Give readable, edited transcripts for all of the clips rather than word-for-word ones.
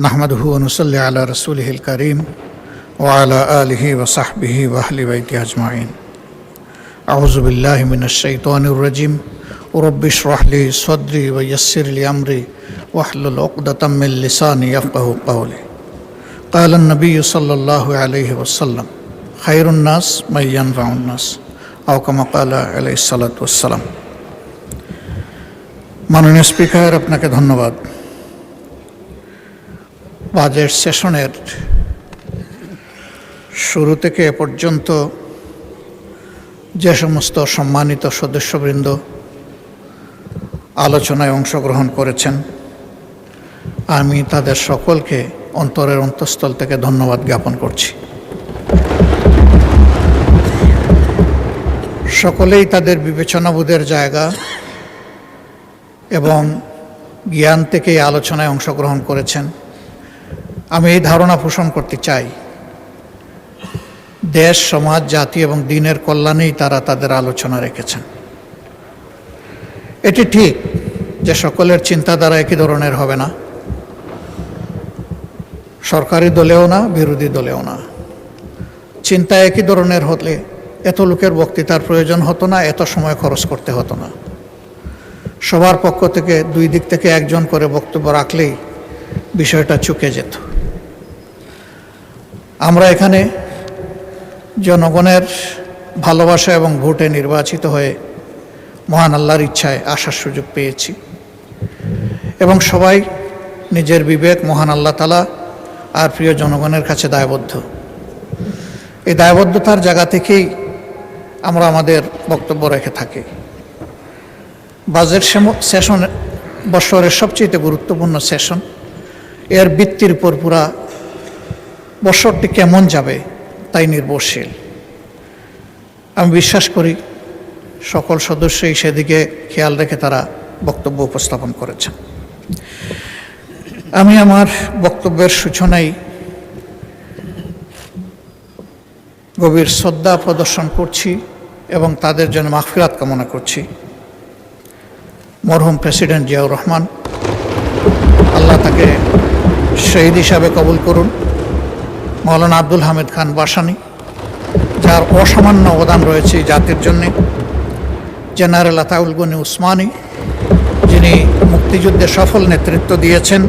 নাহমাদুহু ওয়া নুসাল্লি আলা রাসূলিহিল কারীম ওয়া আলা আলিহি ওয়া সাহবিহি ওয়া আহলি বাইতিহি আজমাইন। আউযু বিল্লাহি মিনাশ শাইতানির রাজীম। রাব্বি ইশরাহ লি সাদরি ওয়া ইয়াসসির লি আমরি ওয়াহলুল উকদাতাম মিন লিসানি ইয়াফকাহু কাওলি। قال النبي صلى الله عليه وسلم خير الناس من ينفع الناس أو كما قال عليه الصلاة والسلام। মাননীয় স্পিকার, আপনাকে ধন্যবাদ। বাজেট সেশনের শুরু থেকে এ পর্যন্ত যে সমস্ত সম্মানিত সদস্যবৃন্দ আলোচনায় অংশগ্রহণ করেছেন, আমি তাদের সকলকে অন্তরের অন্তঃস্থল থেকে ধন্যবাদ জ্ঞাপন করছি। সকলেই তাদের বিবেচনাবোধের জায়গা এবং জ্ঞান থেকে এই আলোচনায় অংশগ্রহণ করেছেন। আমি এই ধারণা পোষণ করতে চাই, দেশ, সমাজ, জাতি এবং দিনের কল্যাণেই তারা তাদের আলোচনা রেখেছেন। এটি ঠিক যে সকলের চিন্তাধারা একই ধরনের হবে না, সরকারি দলেও না, বিরোধী দলেও না। চিন্তা একই ধরনের হলে এত লোকের বক্তৃতার প্রয়োজন হতো না, এত সময় খরচ করতে হতো না। সবার পক্ষ থেকে দুই দিক থেকে একজন করে বক্তব্য রাখলেই বিষয়টা চুকে যেত। আমরা এখানে জনগণের ভালোবাসা এবং ভোটে নির্বাচিত হয়ে মহান আল্লাহর ইচ্ছায় আসার সুযোগ পেয়েছি এবং সবাই নিজের বিবেক, মহান আল্লাহ তাআলা আর প্রিয় জনগণের কাছে দায়বদ্ধ। এই দায়বদ্ধতার জায়গা থেকেই আমরা আমাদের বক্তব্য রেখে থাকি। বাজেট সেশন বছরের সবচেয়ে গুরুত্বপূর্ণ সেশন। এর ভিত্তির উপর পুরা বছরটি কেমন যাবে তাই নির্ভরশীল। আমি বিশ্বাস করি সকল সদস্যই সেদিকে খেয়াল রেখে তারা বক্তব্য উপস্থাপন করেছেন। আমি আমার বক্তব্যের সূচনায় গভীর শ্রদ্ধা প্রদর্শন করছি এবং তাদের জন্য মাগফিরাত কামনা করছি। মরহুম প্রেসিডেন্ট জিয়াউর রহমান, আল্লাহ তাকে শহীদ হিসাবে কবুল করুন। মৌলানা আব্দুল হামিদ খান ভাসানী, যার অসামান্য অবদান রয়েছে জাতির জন্যে। জেনারেল আতাউল গনি উসমানী, যিনি মুক্তিযুদ্ধে সফল নেতৃত্ব দিয়েছেন।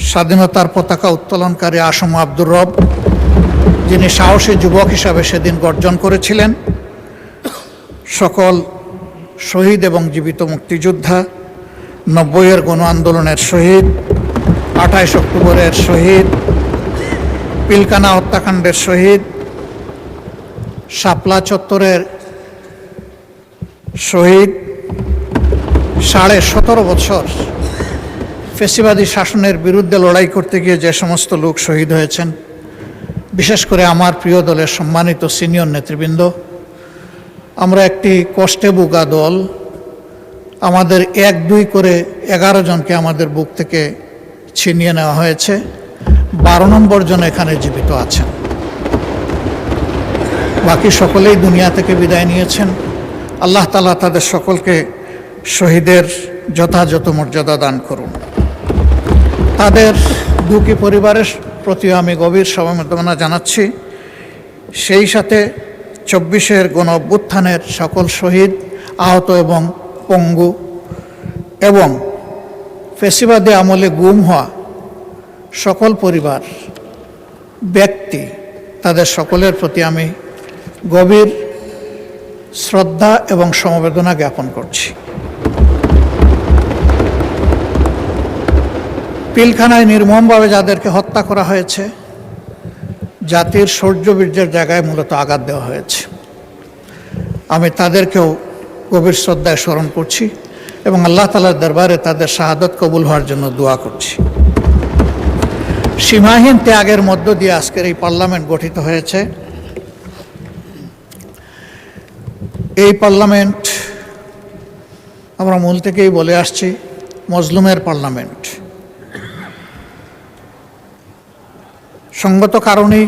স্বাধীনতার পতাকা উত্তোলনকারী আসম আব্দুর রব, যিনি সাহসী যুবক হিসাবে সেদিন গর্জন করেছিলেন। সকল শহীদ এবং জীবিত মুক্তিযোদ্ধা, 90-এর গণ আন্দোলনের শহীদ, 28 অক্টোবরের শহীদ, পিলখানা হত্যাকাণ্ডের শহীদ, শাপলা চত্বরের শহীদ, 17.5 বছর ফ্যাসিবাদী শাসনের বিরুদ্ধে লড়াই করতে গিয়ে যে সমস্ত লোক শহীদ হয়েছেন, বিশেষ করে আমার প্রিয় দলের সম্মানিত সিনিয়র নেতৃবৃন্দ। আমরা একটি কষ্টে ভোগা দল। আমাদের 1-2 করে 11 জনকে আমাদের বুক থেকে ছিনিয়ে নেওয়া হয়েছে। 12 নম্বর জন এখানে জীবিত আছেন। বাকি সকলেই দুনিয়া থেকে বিদায় নিয়েছেন। আল্লাহ তাআলা তাদের সকলকে শহীদের যথাযথ মর্যাদা দান করুন। তাদের দুঃখী পরিবারের প্রতি আমি গভীর সমবেদনা জানাচ্ছি। সেই সাথে 24-এর গণ অভ্যুত্থানের সকল শহীদ, আহত এবং পঙ্গু এবং ফ্যাসিবাদী আমলে গুম হওয়া সকল পরিবার, ব্যক্তি, তাদের সকলের প্রতি আমি গভীর শ্রদ্ধা এবং সমবেদনা জ্ঞাপন করছি। পিলখানায় নির্মমভাবে যাদেরকে হত্যা করা হয়েছে, জাতির শৌর্যবীর্যের জায়গায় মূলত আঘাত দেওয়া হয়েছে। আমি তাদেরকেও গভীর শ্রদ্ধায় স্মরণ করছি এবং আল্লাহ তাআলার দরবারে তাদের শাহাদত কবুল হওয়ার জন্য দোয়া করছি। সীমাহীন ত্যাগের মধ্য দিয়ে আজকের এই পার্লামেন্ট গঠিত হয়েছে। এই পার্লামেন্ট আমরা মূল থেকেই বলে আসছি, মজলুমের পার্লামেন্ট। সঙ্গত কারণেই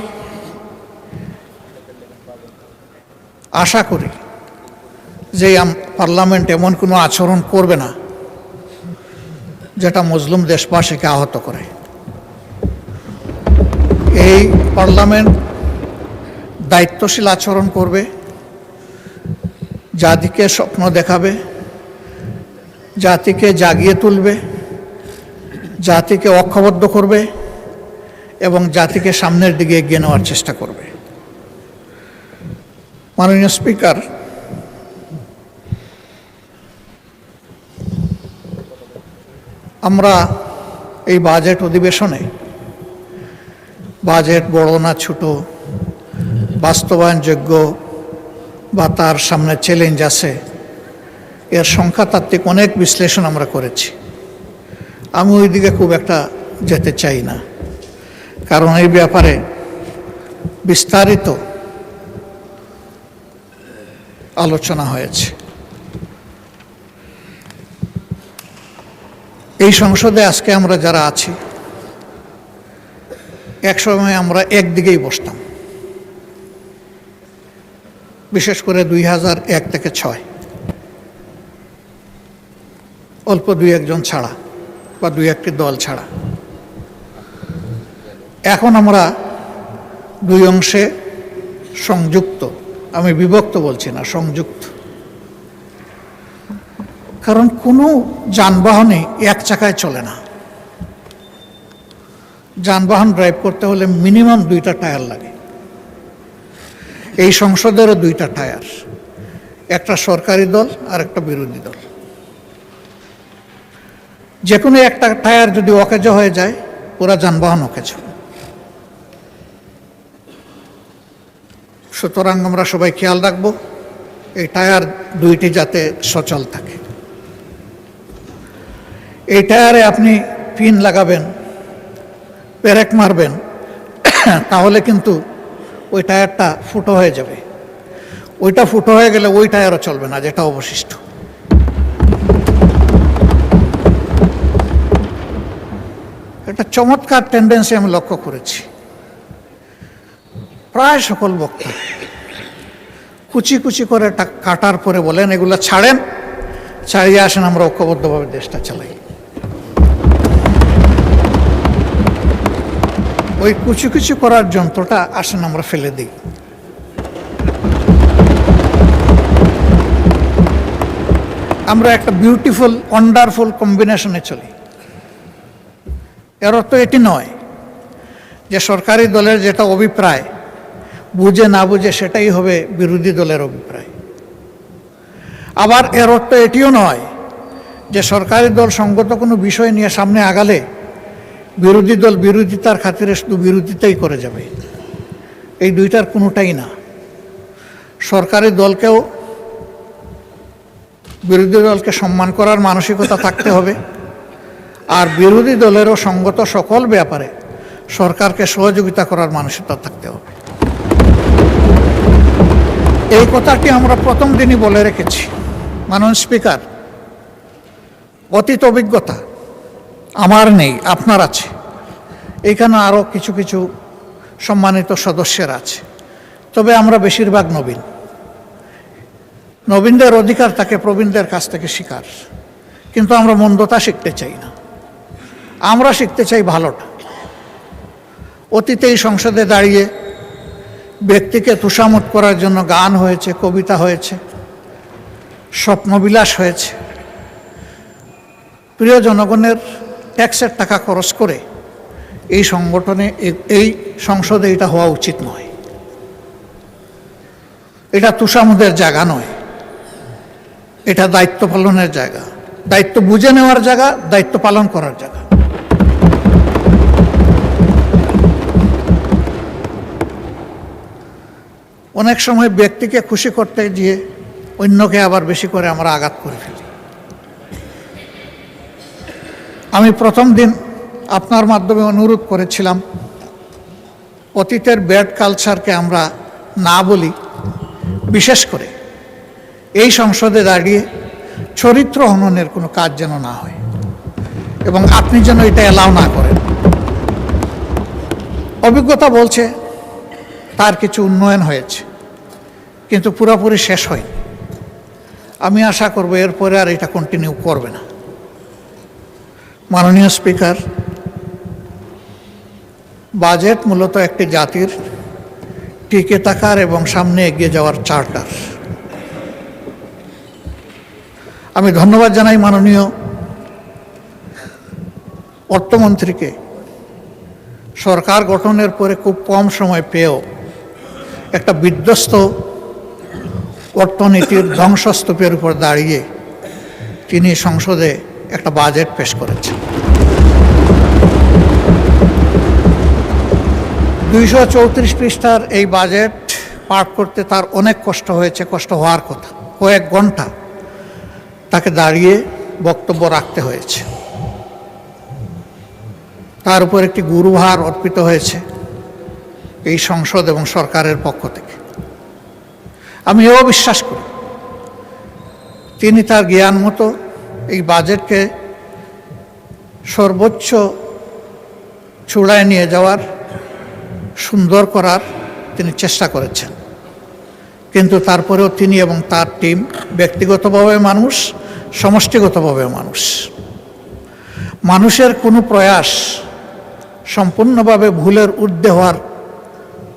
আশা করি যে পার্লামেন্ট এমন কোনো আচরণ করবে না যেটা মজলুম দেশবাসীকে আহত করে। এই পার্লামেন্ট দায়িত্বশীল আচরণ করবে, জাতিকে স্বপ্ন দেখাবে, জাতিকে জাগিয়ে তুলবে, জাতিকে ঐক্যবদ্ধ করবে এবং জাতিকে সামনের দিকে এগিয়ে নেওয়ার চেষ্টা করবে। মাননীয় স্পিকার, আমরা এই বাজেট অধিবেশনে বাজেট বড় না ছোট, বাস্তবায়নযোগ্য বা তার সামনে চ্যালেঞ্জ আছে, এর সংখ্যাতাত্ত্বিক অনেক বিশ্লেষণ আমরা করেছি। আমি ওই দিকে খুব একটা যেতে চাই না, কারণ এই ব্যাপারে বিস্তারিত আলোচনা হয়েছে। এই সংসদে আজকে আমরা যারা আছি, একসময় আমরা একদিকেই বসতাম, বিশেষ করে 2001 থেকে 2006, অল্প দুই একজন ছাড়া বা দুই একটি দল ছাড়া। এখন আমরা দুই অংশে সংযুক্ত, আমি বিভক্ত বলছি না, সংযুক্ত। কারণ কোনো যানবাহনই এক চাকায় চলে না। যানবাহন ড্রাইভ করতে হলে মিনিমাম 2টা টায়ার লাগে। এই সংসদেরও 2টা টায়ার, একটা সরকারি দল আর একটা বিরোধী দল। যে কোনো একটা টায়ার যদি অকেজ হয়ে যায়, পুরা যানবাহন অকেজ। সুতরাং আমরা সবাই খেয়াল রাখব এই টায়ার দুইটি যাতে সচল থাকে। এই টায়ারে আপনি পিন লাগাবেন, পেরেক মারবেন, তাহলে কিন্তু ওই টায়ারটা ফুটো হয়ে যাবে। ওইটা ফুটো হয়ে গেলে ওই টায়ারও চলবে না, যেটা অবশিষ্ট। একটা চমৎকার টেন্ডেন্সি আমি লক্ষ্য করেছি, প্রায় সকল বক্তা কুচি কুচি করে কাটার পরে বলেন, এগুলো ছাড়েন, ছাড়িয়ে আসেন, আমরা ঐক্যবদ্ধভাবে দেশটা চালাই। ওই কুচি কুচি করার যন্ত্রটা আসেন আমরা ফেলে দিই। আমরা একটা বিউটিফুল ওয়ান্ডারফুল কম্বিনেশনে চলি। এর অর্থ এটি নয় যে সরকারি দলের যেটা অভিপ্রায় বুঝে না বুঝে সেটাই হবে বিরোধী দলের অভিপ্রায়। আবার এর অর্থ এটিও নয় যে সরকারি দল সঙ্গত কোনো বিষয় নিয়ে সামনে আগালে বিরোধী দল বিরোধিতার খাতিরে শুধু বিরোধিতাই করে যাবে। এই দুইটার কোনোটাই না। সরকারি দলকেও বিরোধী দলকে সম্মান করার মানসিকতা থাকতে হবে, আর বিরোধী দলেরও সঙ্গত সকল ব্যাপারে সরকারকে সহযোগিতা করার মানসিকতা থাকতে হবে। এই কথাটি আমরা প্রথম দিনই বলে রেখেছি। মাননীয় স্পিকার, অতীত অভিজ্ঞতা আমার নেই, আপনার আছে। এখানে আরও কিছু কিছু সম্মানিত সদস্যের আছে, তবে আমরা বেশিরভাগ নবীন। নবীনদের অধিকার থাকে প্রবীণদের কাছ থেকে শিকার, কিন্তু আমরা মন্দতা শিখতে চাই না, আমরা শিখতে চাই ভালোটা। অতীতে এই সংসদে দাঁড়িয়ে ব্যক্তিকে তুষামত করার জন্য গান হয়েছে, কবিতা হয়েছে, স্বপ্নবিলাস হয়েছে। প্রিয় জনগণের ট্যাক্সের টাকা খরচ করে এই সংগঠনে, এই সংসদে এটা হওয়া উচিত নয়। এটা তুষামতের জায়গা নয়, এটা দায়িত্ব পালনের জায়গা, দায়িত্ব বুঝে নেওয়ার জায়গা, দায়িত্ব পালন করার জায়গা। অনেক সময় ব্যক্তিকে খুশি করতে গিয়ে অন্যকে আবার বেশি করে আমরা আঘাত করে ফেলি। আমি প্রথম দিন আপনার মাধ্যমে অনুরোধ করেছিলাম অতীতের ব্যাড কালচারকে আমরা না বলি, বিশেষ করে এই সংসদে দাঁড়িয়ে চরিত্র হননের কোনো কাজ যেন না হয়, এবং আপনি যেন এটা অ্যালাউ না করেন। অভিজ্ঞতা বলছে তার কিছু উন্নয়ন হয়েছে, কিন্তু পুরোপুরি শেষ হয়নি। আমি আশা করব এরপরে আর এটা কন্টিনিউ করবে না। মাননীয় স্পিকার, বাজেট মূলত একটি জাতির টিকে থাকার এবং সামনে এগিয়ে যাওয়ার চার্টার। আমি ধন্যবাদ জানাই মাননীয় অর্থমন্ত্রীকে, সরকার গঠনের পরে খুব কম সময় পেয়েও একটা বিধ্বস্ত অর্থনীতির ধ্বংসস্তূপের উপর দাঁড়িয়ে তিনি সংসদে একটা বাজেট পেশ করেছেন। 234 পৃষ্ঠার এই বাজেট পাঠ করতে তার অনেক কষ্ট হয়েছে, কষ্ট হওয়ার কথা। কয়েক ঘন্টা তাকে দাঁড়িয়ে বক্তব্য রাখতে হয়েছে। তার উপর একটি গুরুভার অর্পিত হয়েছে এই সংসদ এবং সরকারের পক্ষ থেকে। আমি এও বিশ্বাস করি তিনি তার জ্ঞান মতো এই বাজেটকে সর্বোচ্চ চূড়ায় নিয়ে যাওয়ার, সুন্দর করার তিনি চেষ্টা করেছেন। কিন্তু তারপরেও তিনি এবং তার টিম ব্যক্তিগতভাবে মানুষ, সমষ্টিগতভাবে মানুষ। মানুষের কোনো প্রয়াস সম্পূর্ণভাবে ভুলের ঊর্ধ্বে হওয়ার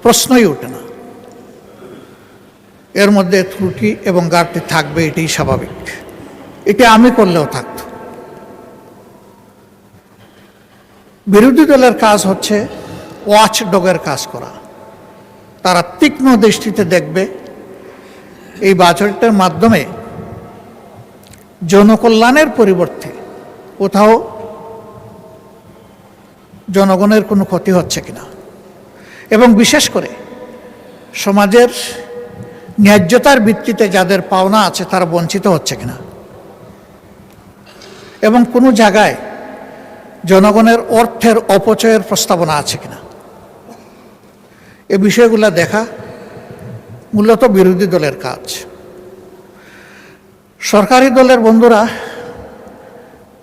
প্রশ্নই ওঠে না। এর মধ্যে ত্রুটি এবং ঘাটতি থাকবে, এটাই স্বাভাবিক। এটা আমি করলেও থাকত। বিরোধী দলের কাজ হচ্ছে ওয়াচ ডগের কাজ করা। তারা তীক্ষ্ণ দৃষ্টিতে দেখবে এই বাজেটের মাধ্যমে জনকল্যাণের পরিবর্তে কোথাও জনগণের কোনো ক্ষতি হচ্ছে কিনা, এবং বিশেষ করে সমাজের ন্যায্যতার ভিত্তিতে যাদের পাওনা আছে তারা বঞ্চিত হচ্ছে কিনা, এবং কোনো জায়গায় জনগণের অর্থের অপচয়ের প্রস্তাবনা আছে কিনা, এই বিষয়গুলো দেখা মূলত বিরোধী দলের কাজ। সরকারি দলের বন্ধুরা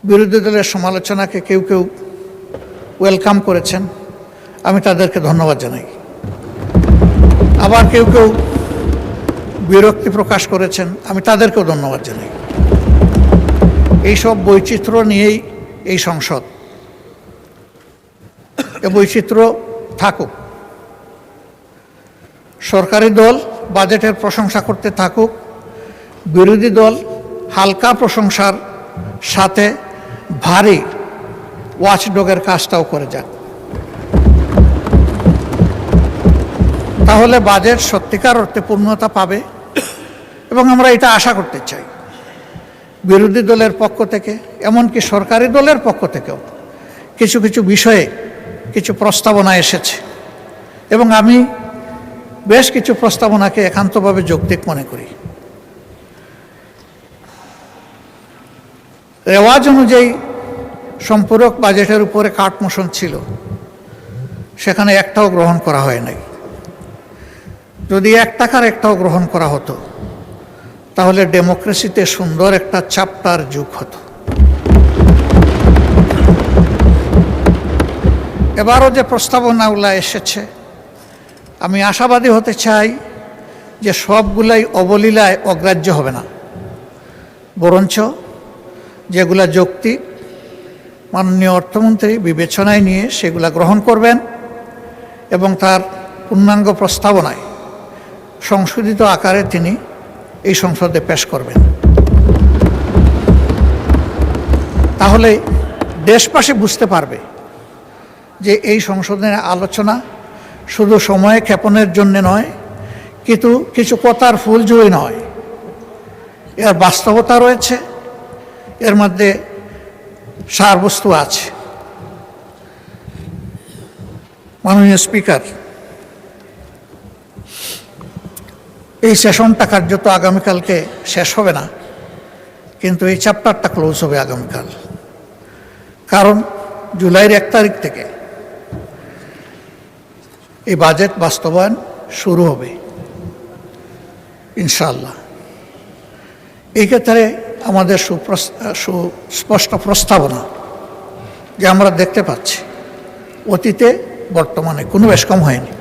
বিরোধী দলের সমালোচনাকে কেউ কেউ ওয়েলকাম করেছেন, আমি তাদেরকে ধন্যবাদ জানাই। আবার কেউ কেউ বিরক্তি প্রকাশ করেছেন, আমি তাদেরকেও ধন্যবাদ জানাই। এইসব বৈচিত্র্য নিয়েই এই সংসদ, এ বৈচিত্র্য থাকুক। সরকারি দল বাজেটের প্রশংসা করতে থাকুক, বিরোধী দল হালকা প্রশংসার সাথে ভারী ওয়াচডগের কাজটাও করে যাক। তাহলে বাজেট সত্যিকার অর্থে পূর্ণতা পাবে, এবং আমরা এটা আশা করতে চাই। বিরোধী দলের পক্ষ থেকে, এমনকি সরকারি দলের পক্ষ থেকেও কিছু কিছু বিষয়ে কিছু প্রস্তাবনা এসেছে, এবং আমি বেশ কিছু প্রস্তাবনাকে একান্তভাবে যৌক্তিক মনে করি। রেওয়াজ অনুযায়ী সম্পূরক বাজেটের উপরে কাট মোশন ছিল, সেখানে একটাও গ্রহণ করা হয় নাই। যদি 1 টাকার একটাও গ্রহণ করা হতো তাহলে ডেমোক্রেসিতে সুন্দর একটা চ্যাপ্টার যুগ হতো। এবারও যে প্রস্তাবনাগুলো এসেছে, আমি আশাবাদী হতে চাই যে সবগুলাই অবলীলায় অগ্রাহ্য হবে না, বরঞ্চ যেগুলা যৌক্তিক মাননীয় অর্থমন্ত্রী বিবেচনায় নিয়ে সেগুলা গ্রহণ করবেন, এবং তার পূর্ণাঙ্গ প্রস্তাবনায় সংশোধিত আকারে তিনি এই সংসদে পেশ করবেন। তাহলে দেশবাসী বুঝতে পারবে যে এই সংশোধনের আলোচনা শুধু সময় ক্ষেপণের জন্য নয়, কিন্তু কিছু কথার ফুলঝুরি নয়, এর বাস্তবতা রয়েছে, এর মধ্যে সারবস্তু আছে। মাননীয় স্পিকার, এই সেশনটা কার্যত আগামীকালকে শেষ হবে না, কিন্তু এই চ্যাপ্টারটা ক্লোজ হবে আগামীকাল। কারণ জুলাইয়ের 1 তারিখ থেকে এই বাজেট বাস্তবায়ন শুরু হবে ইনশাআল্লাহ। এই ক্ষেত্রে আমাদের সুস্পষ্ট প্রস্তাবনা যে আমরা দেখতে পাচ্ছি অতীতে বর্তমানে কোনো বেশ কম হয়নি।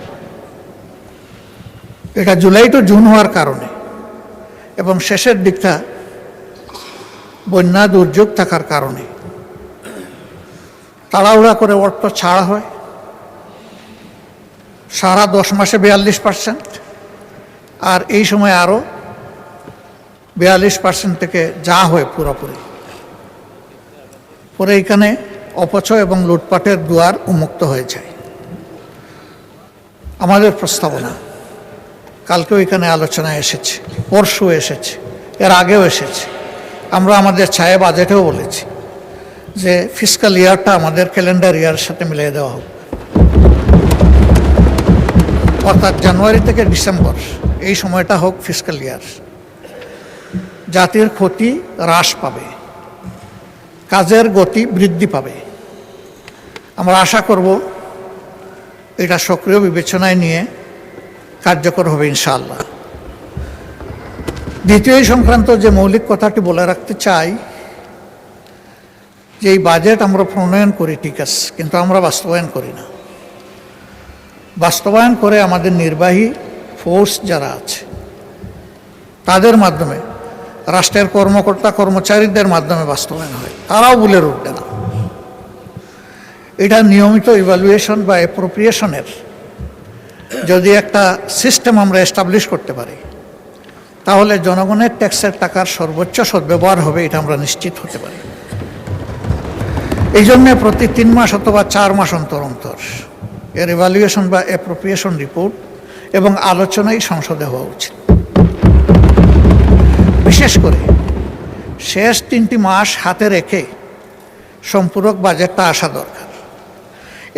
এটা জুলাই টু জুন হওয়ার কারণে এবং শেষের দিকটা বন্যা দুর্যোগ থাকার কারণে তাড়াহুড়া করে অর্থ ছাড়া হয়, সারা 10 মাসে 42%, আর এই সময় আরও 42% থেকে যা হয় পুরোপুরি। পরে এখানে অপচয় এবং লুটপাটের দুয়ার উন্মুক্ত হয়ে যায়। আমাদের প্রস্তাবনা কালকেও এখানে আলোচনায় এসেছে, পরশু এসেছে, এর আগেও এসেছে। আমরা আমাদের ছায়া বাজেটেও বলেছি যে ফিসকাল ইয়ারটা আমাদের ক্যালেন্ডার ইয়ারের সাথে মিলিয়ে দেওয়া হোক, অর্থাৎ জানুয়ারি থেকে ডিসেম্বর এই সময়টা হোক ফিসকাল ইয়ার। জাতির ক্ষতি হ্রাস পাবে, কাজের গতি বৃদ্ধি পাবে। আমরা আশা করব এটা সক্রিয় বিবেচনায় নিয়ে কার্যকর হবে ইনশাআল্লাহ। দ্বিতীয় সংক্রান্ত যে মৌলিক কথাটি বলে রাখতে চাই যে এই বাজেট আমরা প্রণয়ন করি ঠিক আছে, কিন্তু আমরা বাস্তবায়ন করি না। বাস্তবায়ন করে আমাদের নির্বাহী ফোর্স যারা আছে তাদের মাধ্যমে, রাষ্ট্রের কর্মকর্তা কর্মচারীদের মাধ্যমে বাস্তবায়ন হয়, তারাও ভুলে উঠবে না। এটা নিয়মিত ইভ্যালুয়েশন বা অ্যাপ্রোপ্রিয়েশনের যদি একটা সিস্টেম আমরা এস্টাবলিশ করতে পারি, তাহলে জনগণের ট্যাক্সের টাকার সর্বোচ্চ সদ্ব্যবহার হবে, এটা আমরা নিশ্চিত হতে পারি। এই জন্যে প্রতি 3 মাস অথবা 4 মাস অন্তর অন্তর এর ইভ্যালুয়েশন বা অ্যাপ্রোপ্রিয়েশন রিপোর্ট এবং আলোচনাই সংসদে হওয়া উচিত। বিশেষ করে শেষ 3টি মাস হাতে রেখে সম্পূরক বাজেটটা আসা দরকার।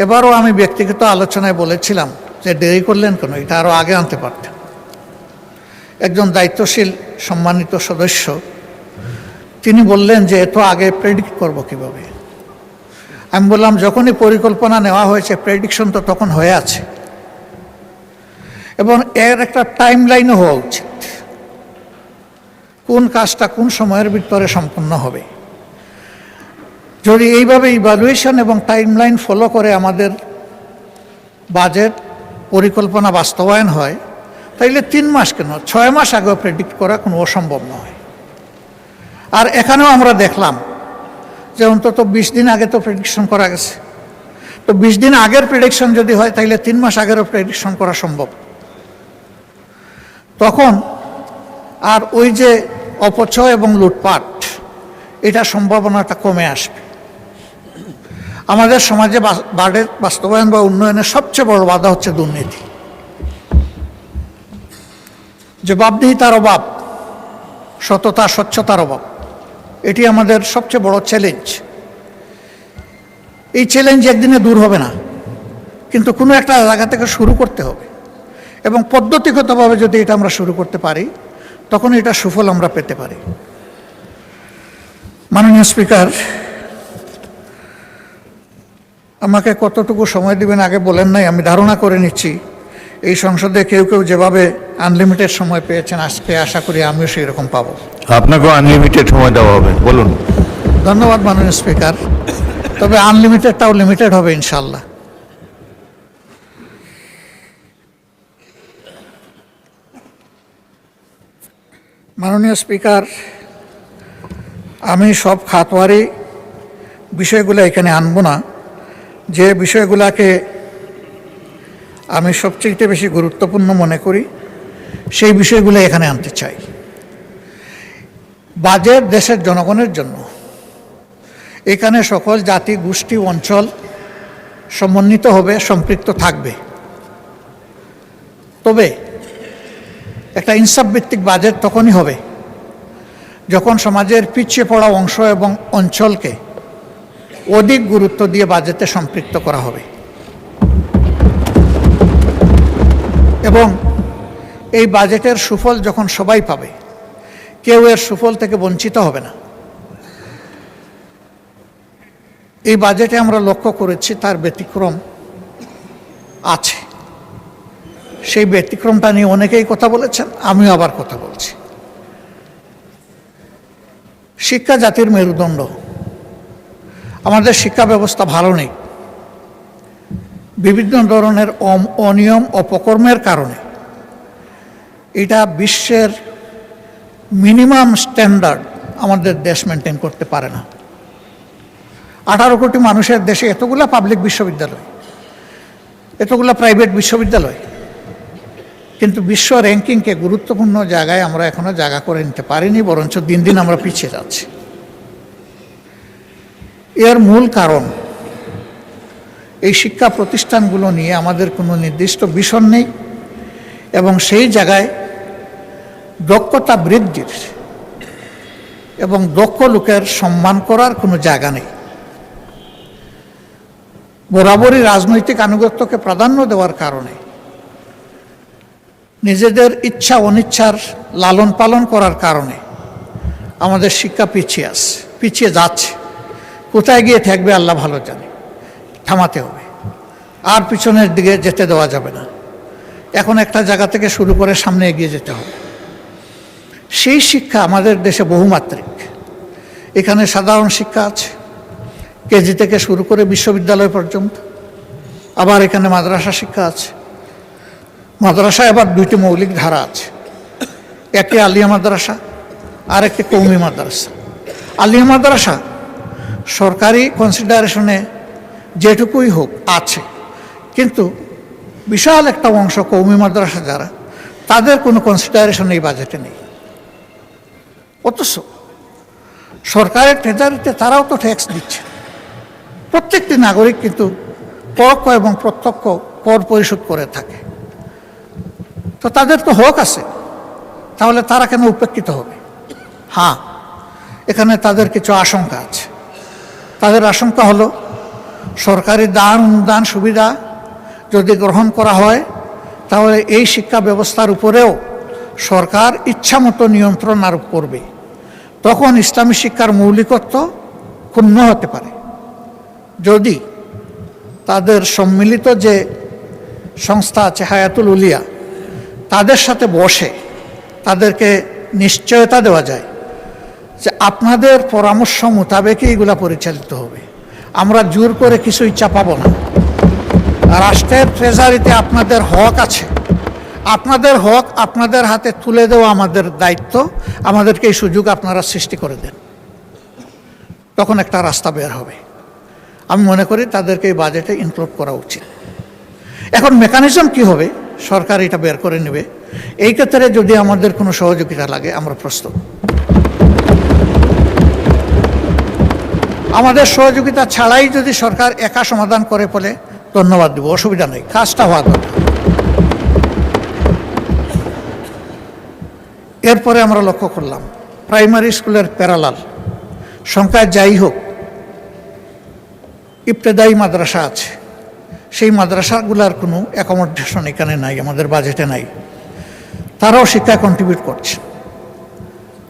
এবারও আমি ব্যক্তিগত আলোচনায় বলেছিলাম যে দেরি করলেন কেন, এটা আরও আগে আনতে পারতেন। একজন দায়িত্বশীল সম্মানিত সদস্য তিনি বললেন যে এত আগে প্রেডিক্ট করব কিভাবে। আমি বললাম যখনই পরিকল্পনা নেওয়া হয়েছে প্রেডিকশন তো তখন হয়ে আছে, এবং এর একটা টাইম লাইনও হওয়া উচিত, কোন কাজটা কোন সময়ের ভিতরে সম্পন্ন হবে। যদি এইভাবে ইভ্যালুয়েশন এবং টাইমলাইন ফলো করে আমাদের বাজেট পরিকল্পনা বাস্তবায়ন হয়, তাইলে 3 মাস কেন 6 মাস আগেও প্রেডিক্ট করা কোনো অসম্ভব নয়। আর এখানেও আমরা দেখলাম যে অন্তত 20 দিন আগে তো প্রেডিকশন করা গেছে। তো 20 দিন আগের প্রেডিকশন যদি হয় তাইলে 3 মাস আগেরও প্রেডিকশন করা সম্ভব। তখন আর ওই যে অপচয় এবং লুটপাট, এটা সম্ভাবনাটা কমে আসবে। আমাদের সমাজে বাজেট বাস্তবায়ন বা উন্নয়নের সবচেয়ে বড় বাধা হচ্ছে দুর্নীতি, জবাবদিহিতার অভাব, সততা স্বচ্ছতার অভাব। এটি আমাদের সবচেয়ে বড় চ্যালেঞ্জ। এই চ্যালেঞ্জ একদিনে দূর হবে না, কিন্তু কোনো একটা জায়গা থেকে শুরু করতে হবে, এবং পদ্ধতিগতভাবে যদি এটা আমরা শুরু করতে পারি তখন এটা সুফল আমরা পেতে পারি। মাননীয় স্পিকার, আমাকে কতটুকু সময় দিবেন আগে বলেন নাই, আমি ধারণা করে নিচ্ছি এই সংসদে কেউ কেউ যেভাবে আনলিমিটেড সময় পেয়েছেন, আজকে আশা করি আমিও সেই রকম পাবো। আপনাকেও আনলিমিটেড সময় দেওয়া হবে, বলুন। ধন্যবাদ মাননীয় স্পিকার, তবে আনলিমিটেডটাও লিমিটেড হবে ইনশাল্লাহ। মাননীয় স্পিকার, আমি সব খাতওয়ারি বিষয়গুলো এখানে আনবো না। যে বিষয়গুলোকে আমি সবচেয়ে বেশি গুরুত্বপূর্ণ মনে করি সেই বিষয়গুলো এখানে আনতে চাই। বাজেট দেশের জনগণের জন্য, এখানে সকল জাতি গোষ্ঠী অঞ্চল সমন্বিত হবে, সম্পৃক্ত থাকবে। তবে একটা ইনসাফভিত্তিক বাজেট তখনই হবে যখন সমাজের পিছিয়ে পড়া অংশ এবং অঞ্চলকে অধিক গুরুত্ব দিয়ে বাজেটে সম্পৃক্ত করা হবে, এবং এই বাজেটের সুফল যখন সবাই পাবে, কেউ এর সুফল থেকে বঞ্চিত হবে না। এই বাজেটে আমরা লক্ষ্য করেছি তার ব্যতিক্রম আছে। সেই ব্যতিক্রমটা নিয়ে অনেকেই কথা বলেছেন, আমিও আবার কথা বলছি। শিক্ষা জাতির মেরুদণ্ড। আমাদের শিক্ষা ব্যবস্থা ভালো নেই। বিভিন্ন ধরনের অনিয়ম অপকর্মের কারণে এটা বিশ্বের মিনিমাম স্ট্যান্ডার্ড আমাদের দেশ মেনটেন করতে পারে না। 18 কোটি মানুষের দেশে এতগুলা পাবলিক বিশ্ববিদ্যালয়, এতগুলা প্রাইভেট বিশ্ববিদ্যালয়, কিন্তু বিশ্ব র্যাঙ্কিংকে গুরুত্বপূর্ণ জায়গায় আমরা এখনো জায়গা করে নিতে পারিনি, বরঞ্চ দিন দিন আমরা পিছিয়ে যাচ্ছি। এর মূল কারণ এই শিক্ষা প্রতিষ্ঠানগুলো নিয়ে আমাদের কোনো নির্দিষ্ট ভিশন নেই এবং সেই জায়গায় দক্ষতা বৃদ্ধির এবং দক্ষ লোকের সম্মান করার কোনো জায়গা নেই। বরাবরই রাজনৈতিক আনুগত্যকে প্রাধান্য দেওয়ার কারণে নিজেদের ইচ্ছা অনিচ্ছার লালন পালন করার কারণে আমাদের শিক্ষা পিছিয়ে যাচ্ছে। কোথায় গিয়ে থাকবে আল্লাহ ভালো জানে। থামাতে হবে, আর পিছনের দিকে যেতে দেওয়া যাবে না। এখন একটা জায়গা থেকে শুরু করে সামনে এগিয়ে যেতে হবে। সেই শিক্ষা আমাদের দেশে বহুমাত্রিক। এখানে সাধারণ শিক্ষা আছে, কেজি থেকে শুরু করে বিশ্ববিদ্যালয় পর্যন্ত। আবার এখানে মাদ্রাসা শিক্ষা আছে। মাদ্রাসায় আবার 2টি মৌলিক ধারা আছে, একটি আলিয়া মাদ্রাসা আর একটি কওমি মাদ্রাসা। আলিয়া মাদ্রাসা সরকারি কনসিডারেশনে যেটুকুই হোক আছে, কিন্তু বিশাল একটা অংশ কওমি মাদ্রাসা যারা, তাদের কোনো কনসিডারেশন এই বাজেটে নেই। অথচ সরকারের ট্রেজারিতে তারাও তো ট্যাক্স দিচ্ছে। প্রত্যেকটি নাগরিক কিন্তু পরোক্ষ এবং প্রত্যক্ষ কর পরিশোধ করে থাকে। তো তাদের তো হক আছে, তাহলে তারা কেন উপেক্ষিত হবে? হ্যাঁ, এখানে তাদের কিছু আশঙ্কা আছে। তাদের আশঙ্কা হলো সরকারি দান অনুদান সুবিধা যদি গ্রহণ করা হয়, তাহলে এই শিক্ষা ব্যবস্থার উপরেও সরকার ইচ্ছামতো নিয়ন্ত্রণ আরোপ করবে। তখন ইসলামী শিক্ষার মৌলিকত্ব ক্ষুণ্ণ হতে পারে। যদি তাদের সম্মিলিত যে সংস্থা আছে হায়াতুল উলিয়া, তাদের সাথে বসে তাদেরকে নিশ্চয়তা দেওয়া যায় যে আপনাদের পরামর্শ মোতাবেকই এগুলা পরিচালিত হবে, আমরা জোর করে কিছুই চাপাবো না। রাষ্ট্রের ট্রেজারিতে আপনাদের হক আছে, আপনাদের হক আপনাদের হাতে তুলে দেওয়া আমাদের দায়িত্ব, আমাদেরকে এই সুযোগ আপনারা সৃষ্টি করে দেন। তখন একটা রাস্তা বের হবে। আমি মনে করি তাদেরকে এই বাজেটে ইনক্লুড করা উচিত। এখন মেকানিজম কি হবে, সরকার এটা বের করে নেবে। এই ক্ষেত্রে যদি আমাদের কোনো সহযোগিতা লাগে, আমরা প্রস্তুত। আমাদের সহযোগিতা ছাড়াই যদি সরকার একা সমাধান করে বলে, ধন্যবাদ দেব, অসুবিধা নেই, কাজটা হওয়া দরকার। এরপরে আমরা লক্ষ্য করলাম প্রাইমারি স্কুলের প্যারালাল সংখ্যায় যাই হোক, ইবতেদায়ী মাদ্রাসা আছে, সেই মাদ্রাসাগুলোর কোনো অ্যাকোমোডেশন এখানে নাই, আমাদের বাজেটে নাই। তারাও শিক্ষায় কন্ট্রিবিউট করছে।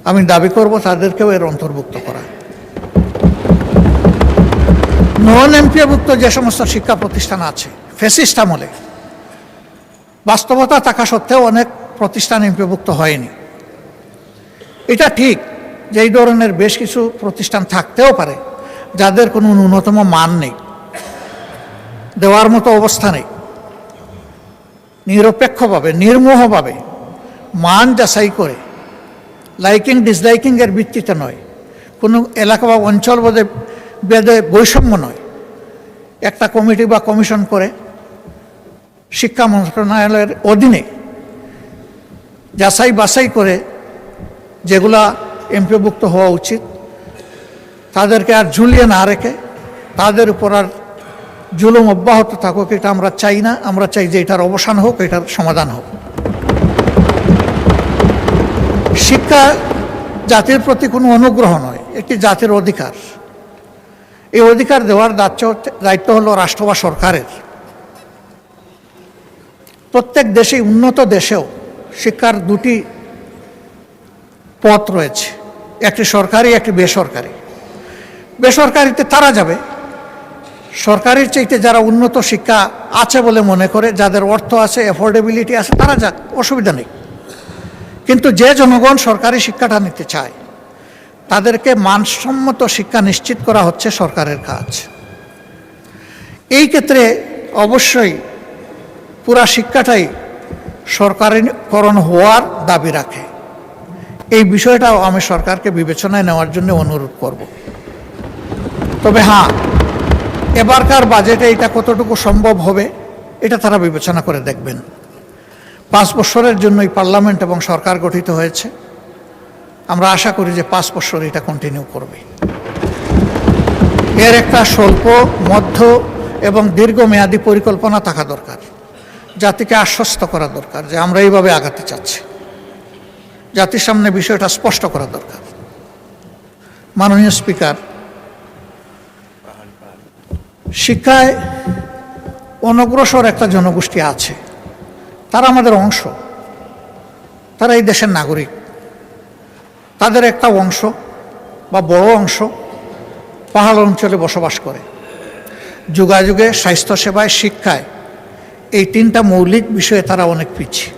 আমি দাবি করব তাদেরকেও এর অন্তর্ভুক্ত করা। নন এমপিওভুক্ত যে সমস্ত শিক্ষা প্রতিষ্ঠান আছে, ফ্যাসিস্ট আমলে বাস্তবতা থাকা সত্ত্বেও অনেক প্রতিষ্ঠান এমপিওভুক্ত হয়নি। এটা ঠিক যে এই ধরনের বেশ কিছু প্রতিষ্ঠান থাকতেও পারে যাদের কোনো ন্যূনতম মান নেই, দেওয়ার মতো অবস্থা নেই। নিরপেক্ষভাবে নির্মোহভাবে মান যাচাই করে, লাইকিং ডিসলাইকিংয়ের ভিত্তিতে নয়, কোনো এলাকা বা অঞ্চল বেদে বৈষম্য নয়, একটা কমিটি বা কমিশন করে শিক্ষা মন্ত্রণালয়ের অধীনে যাচাই বাছাই করে যেগুলা এমপিওভুক্ত হওয়া উচিত, তাদেরকে আর ঝুলিয়ে না রেখে তাদের উপর আর জুলুম অব্যাহত থাকুক, এটা আমরা চাই না। আমরা চাই যে এটার অবসান হোক, এটার সমাধান হোক। শিক্ষা জাতির প্রতি কোনো অনুগ্রহ নয়, একটি জাতির অধিকার। এই অধিকার দেওয়ার দায়িত্ব হলো রাষ্ট্র বা সরকারের। প্রত্যেক দেশে, উন্নত দেশেও শিক্ষার 2টি পথ রয়েছে, একটি সরকারি, একটি বেসরকারি। বেসরকারিতে তারা যাবে, সরকারির চাইতে যারা উন্নত শিক্ষা আছে বলে মনে করে, যাদের অর্থ আছে, অ্যাফোর্ডেবিলিটি আছে, তারা যাক, অসুবিধা নেই। কিন্তু যে জনগণ সরকারি শিক্ষাটা নিতে চায়, তাদেরকে মানসম্মত শিক্ষা নিশ্চিত করা হচ্ছে সরকারের কাজ। এই ক্ষেত্রে অবশ্যই পুরা শিক্ষাটাই সরকারিকরণ হওয়ার দাবি রাখে। এই বিষয়টাও আমি সরকারকে বিবেচনায় নেওয়ার জন্য অনুরোধ করব। তবে হ্যাঁ, এবারকার বাজেটে এটা কতটুকু সম্ভব হবে এটা তারা বিবেচনা করে দেখবেন। 5 বছরের জন্যই পার্লামেন্ট এবং সরকার গঠিত হয়েছে। আমরা আশা করি যে 5 বছর এটা কন্টিনিউ করবে। এর একটা স্বল্প, মধ্য এবং দীর্ঘমেয়াদী পরিকল্পনা থাকা দরকার। জাতিকে আশ্বস্ত করা দরকার যে আমরা এইভাবে আগাতে চাচ্ছি। জাতির সামনে বিষয়টা স্পষ্ট করা দরকার। মাননীয় স্পিকার, শিক্ষায় অনগ্রসর একটা জনগোষ্ঠী আছে, তারা আমাদের অংশ, তারা এই দেশের নাগরিক। তাদের একটা অংশ বা বড় অংশ পাহাড় অঞ্চলে বসবাস করে। যোগাযোগে, স্বাস্থ্যসেবায়, শিক্ষায় এই 3টা মৌলিক বিষয়ে তারা অনেক পিছিয়ে,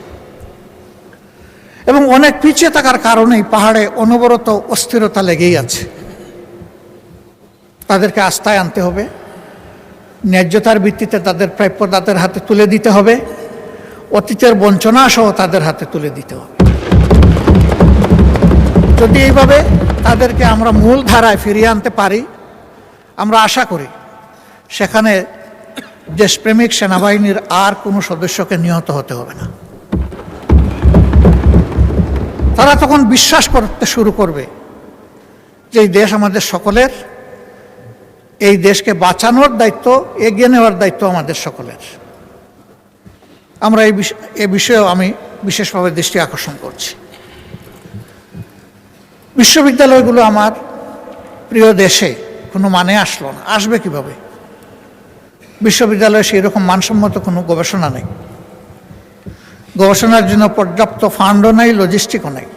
এবং অনেক পিছিয়ে থাকার কারণেই পাহাড়ে অনবরত অস্থিরতা লেগেই আছে। তাদেরকে আস্থায় আনতে হবে, ন্যায্যতার ভিত্তিতে তাদের প্রাপ্য তাদের হাতে তুলে দিতে হবে, অতীতের বঞ্চনা সহ তাদের হাতে তুলে দিতে হবে। যদি এইভাবে তাদেরকে আমরা মূল ধারায় ফিরিয়ে আনতে পারি, আমরা আশা করি সেখানে দেশপ্রেমিক সেনাবাহিনীর আর কোনো সদস্যকে নিহত হতে হবে না। তারা তখন বিশ্বাস করতে শুরু করবে যে এই দেশ আমাদের সকলের, এই দেশকে বাঁচানোর দায়িত্ব, এগিয়ে নেওয়ার দায়িত্ব আমাদের সকলের। আমরা এই বিষয়েও আমি বিশেষভাবে দৃষ্টি আকর্ষণ করছি। বিশ্ববিদ্যালয়গুলো আমার প্রিয় দেশে কোনো মানে আসলো না, আসবে কিভাবে? বিশ্ববিদ্যালয়ে সেই রকম মানসম্মত কোনো গবেষণা নেই, গবেষণার জন্য পর্যাপ্ত ফান্ডও নেই, লজিস্টিকও নেই,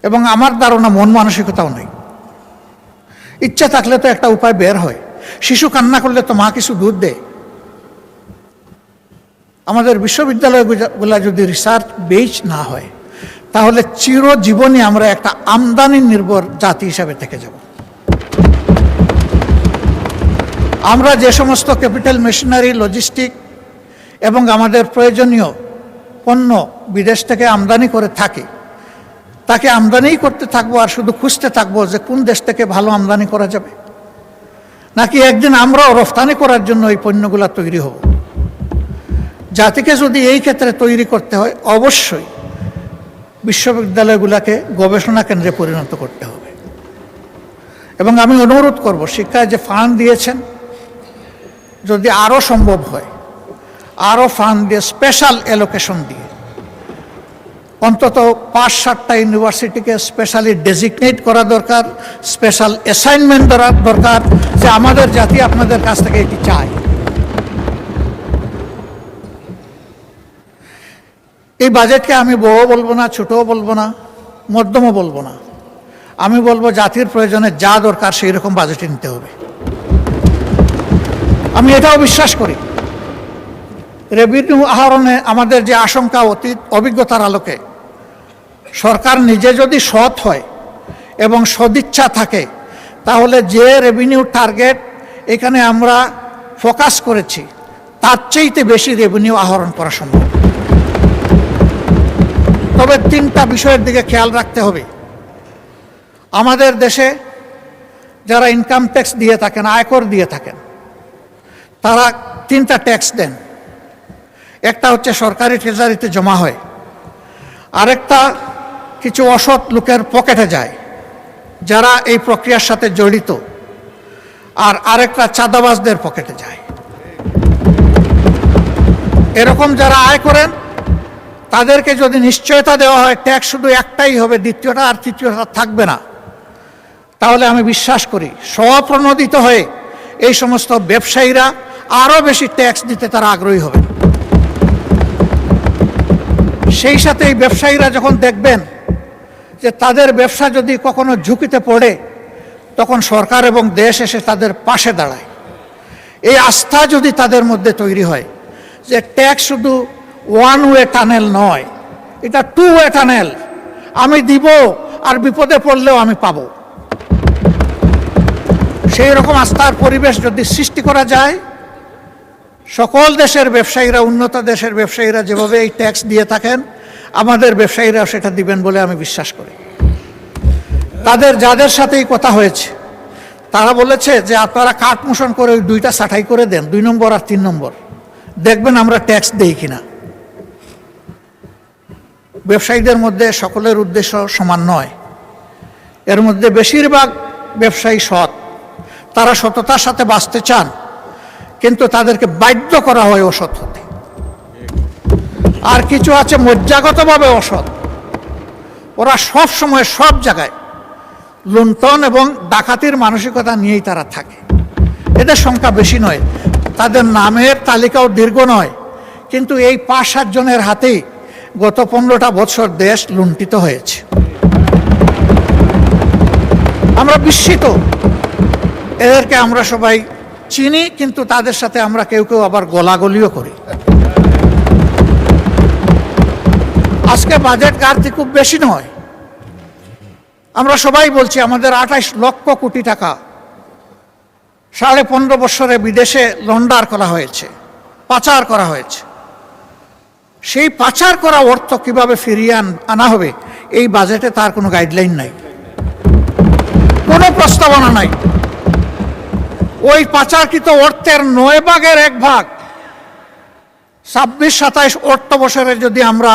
এবং আমার ধারণা মন মানসিকতাও নেই। ইচ্ছা থাকলে তো একটা উপায় বের হয়। শিশু কান্না করলে তো মা কিছু দুধ দেয়। আমাদের বিশ্ববিদ্যালয়গুলা যদি রিসার্চ বেস না হয়, তাহলে চিরজীবনই আমরা একটা আমদানি নির্ভর জাতি হিসাবে থেকে যাব। আমরা যে সমস্ত ক্যাপিটাল মেশিনারি, লজিস্টিক এবং আমাদের প্রয়োজনীয় পণ্য বিদেশ থেকে আমদানি করে থাকি, তাকে আমদানিই করতে থাকবো আর শুধু খুঁজতে থাকবো যে কোন দেশ থেকে ভালো আমদানি করা যাবে, নাকি একদিন আমরাও রফতানি করার জন্য এই পণ্যগুলো তৈরি হব। জাতিকে যদি এই ক্ষেত্রে তৈরি করতে হয়, অবশ্যই বিশ্ববিদ্যালয়গুলোকে গবেষণা কেন্দ্রে পরিণত করতে হবে। এবং আমি অনুরোধ করব, শিক্ষায় যে ফান্ড দিয়েছেন, যদি আরও সম্ভব হয় আরও ফান্ড দিয়ে, স্পেশাল অ্যালোকেশন দিয়ে অন্তত 5-7টা ইউনিভার্সিটিকে স্পেশালি ডেজিগনেট করা দরকার, স্পেশাল অ্যাসাইনমেন্ট দেওয়া দরকার যে আমাদের জাতি আপনাদের কাছ থেকে এটি চায়। এই বাজেটকে আমি বড় বলবো না, ছোটও বলবো না, মধ্যমও বলবো না। আমি বলবো জাতির প্রয়োজনে যা দরকার সেই রকম বাজেটে নিতে হবে। আমি এটাও বিশ্বাস করি, রেভিনিউ আহরণে আমাদের যে আশঙ্কা, অতীত অভিজ্ঞতার আলোকে সরকার নিজে যদি সৎ হয় এবং সদিচ্ছা থাকে, তাহলে যে রেভিনিউ টার্গেট এখানে আমরা ফোকাস করেছি, তার চাইতে বেশি রেভিনিউ আহরণ করা সম্ভব। তবে 3টা বিষয়ের দিকে খেয়াল রাখতে হবে। আমাদের দেশে যারা ইনকাম ট্যাক্স দিয়ে থাকেন, আয়কর দিয়ে থাকেন, তারা 3টা ট্যাক্স দেন। একটা হচ্ছে সরকারি ট্রেজারিতে জমা হয়, আরেকটা কিছু অসৎ লোকের পকেটে যায় যারা এই প্রক্রিয়ার সাথে জড়িত, আর আরেকটা চাঁদাবাজদের পকেটে যায়। এরকম যারা আয় করেন তাদেরকে যদি নিশ্চয়তা দেওয়া হয় ট্যাক্স শুধু একটাই হবে, দ্বিতীয়টা আর তৃতীয়টা থাকবে না, তাহলে আমি বিশ্বাস করি স্বপ্রণোদিত হয়ে এই সমস্ত ব্যবসায়ীরা আরও বেশি ট্যাক্স দিতে তারা আগ্রহী হবে। সেই সাথে এই ব্যবসায়ীরা যখন দেখবেন যে তাদের ব্যবসা যদি কখনো ঝুঁকিতে পড়ে, তখন সরকার এবং দেশ এসে তাদের পাশে দাঁড়ায়। এই আস্থা যদি তাদের মধ্যে তৈরি হয় যে ট্যাক্স শুধু ওয়ান ওয়ে টানেল নয়, এটা 2 ওয়ে টানেল, আমি দিব আর বিপদে পড়লেও আমি পাবো, সেই রকম আস্থার পরিবেশ যদি সৃষ্টি করা যায়, সকল দেশের ব্যবসায়ীরা, উন্নত দেশের ব্যবসায়ীরা যেভাবে এই ট্যাক্স দিয়ে থাকেন, আমাদের ব্যবসায়ীরা সেটা দিবেন বলে আমি বিশ্বাস করি। যাদের সাথেই কথা হয়েছে তারা বলেছে যে আপনারা কাঠ মোশন করে ওই দুইটা ছাঁটাই করে দেন, 2 নম্বর আর 3 নম্বর, দেখবেন আমরা ট্যাক্স দেই কিনা। ব্যবসায়ীদের মধ্যে সকলের উদ্দেশ্য সমান নয়। এর মধ্যে বেশিরভাগ ব্যবসায়ী সৎ, তারা সততার সাথে বাঁচতে চান, কিন্তু তাদেরকে বাধ্য করা হয় অসৎ হতে। আর কিছু আছে মজ্জাগতভাবে অসৎ, ওরা সব সময় সব জায়গায় লুণ্ঠন এবং ডাকাতির মানসিকতা নিয়েই তারা থাকে। এদের সংখ্যা বেশি নয়, তাদের নামের তালিকাও দীর্ঘ নয়, কিন্তু এই 5-7 জনের হাতেই গত 15টা বছর দেশ লুণ্ঠিত হয়েছে। আমরা বিস্মিত, এদেরকে আমরা সবাই চিনি, কিন্তু তাদের সাথে আমরা কেউ কেউ আবার গোলাগুলিও করি। আজকে বাজেট ঘাটতি খুব বেশি নয়, আমরা সবাই বলছি আমাদের 28 লক্ষ কোটি টাকা 15.5 বছরে বিদেশে লন্ডার করা হয়েছে, পাচার করা হয়েছে। সেই পাচার করা অর্থ কিভাবে ফিরিয়ে আনা হবে এই বাজেটে তার কোনো গাইডলাইন নাই, কোনো প্রস্তাবনা নাই। ওই পাচারকৃত অর্থের 9 ভাগের 1 ভাগ 26-27 অর্থ বছরে যদি আমরা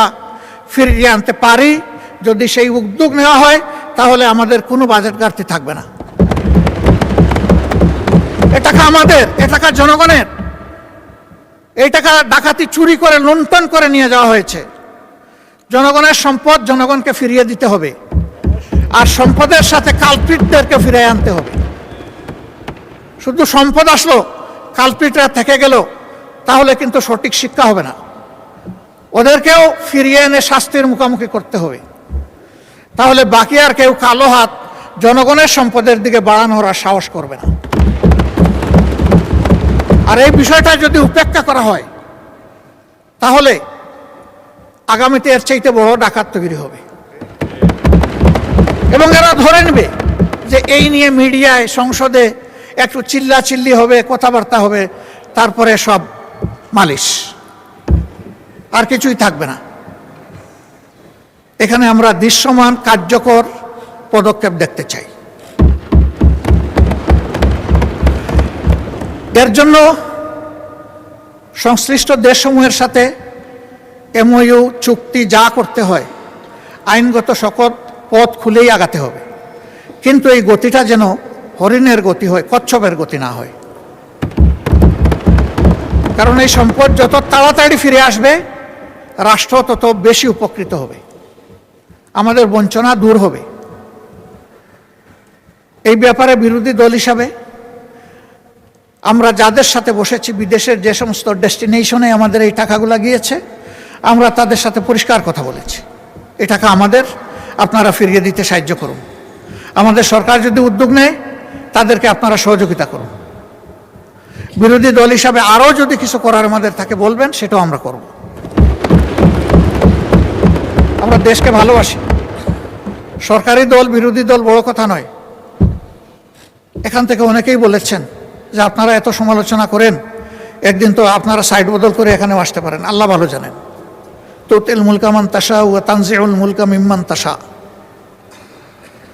ফিরিয়ে আনতে পারি, যদি সেই উদ্যোগ নেওয়া হয়, তাহলে আমাদের কোনো বাজেট ঘাটতি থাকবে না। এ টাকা আমাদের, এ টাকা জনগণের। এই টাকা ডাকাতি চুরি করে লুণ্ঠন করে নিয়ে যাওয়া হয়েছে। জনগণের সম্পদ জনগণকে ফিরিয়ে দিতে হবে, আর সম্পদের সাথে কালপ্রিটদেরকে ফিরিয়ে আনতে হবে। শুধু সম্পদ আসলো, কালপ্রিটরা থেকে গেল, তাহলে কিন্তু সঠিক শিক্ষা হবে না। ওদেরকেও ফিরিয়ে এনে শাস্তির মুখোমুখি করতে হবে, তাহলে বাকি আর কেউ কালো হাত জনগণের সম্পদের দিকে বাড়ানোর আর সাহস করবে না। আর এই বিষয়টা যদি উপেক্ষা করা হয়, তাহলে আগামীতে এর চাইতে বড় ডাকাত তৈরি হবে, এবং এরা ধরে নেবে যে এই নিয়ে মিডিয়ায়, সংসদে একটু চিল্লাচিল্লি হবে, কথাবার্তা হবে, তারপরে সব মালিশ, আর কিছুই থাকবে না। এখানে আমরা দৃশ্যমান কার্যকর পদক্ষেপ দেখতে চাই। এর জন্য সংশ্লিষ্ট দেশসমূহের সাথে MOU চুক্তি যা করতে হয়, আইনগত সকল পথ খুলেই আগাতে হবে, কিন্তু এই গতিটা যেন হরিণের গতি হয়, কচ্ছপের গতি না হয়। কারণ এই সম্পদ যত তাড়াতাড়ি ফিরে আসবে, রাষ্ট্র তত বেশি উপকৃত হবে, আমাদের বঞ্চনা দূর হবে। এই ব্যাপারে বিরোধী দল হিসাবে আমরা যাদের সাথে বসেছি, বিদেশের যে সমস্ত ডেস্টিনেশনে আমাদের এই টাকাগুলো গিয়েছে, আমরা তাদের সাথে পরিষ্কার কথা বলেছি, এই টাকা আমাদের, আপনারা ফিরিয়ে দিতে সাহায্য করুন। আমাদের সরকার যদি উদ্যোগ নেয়, তাদেরকে আপনারা সহযোগিতা করুন। বিরোধী দল হিসাবে আরও যদি কিছু করার আমাদের থাকে বলবেন, সেটাও আমরা করব। আমরা দেশকে ভালোবাসি। সরকারি দল বিরোধী দল বড় কথা নয়। এখান থেকে অনেকেই বলেছেন যে আপনারা এত সমালোচনা করেন, একদিন তো আপনারা সাইড বদল করে এখানেও আসতে পারেন। আল্লাহ ভালো জানেন, তুতিল মুলকা মান তাশা ওয়া তানজিউল মুলকা মিম্মান তাশা।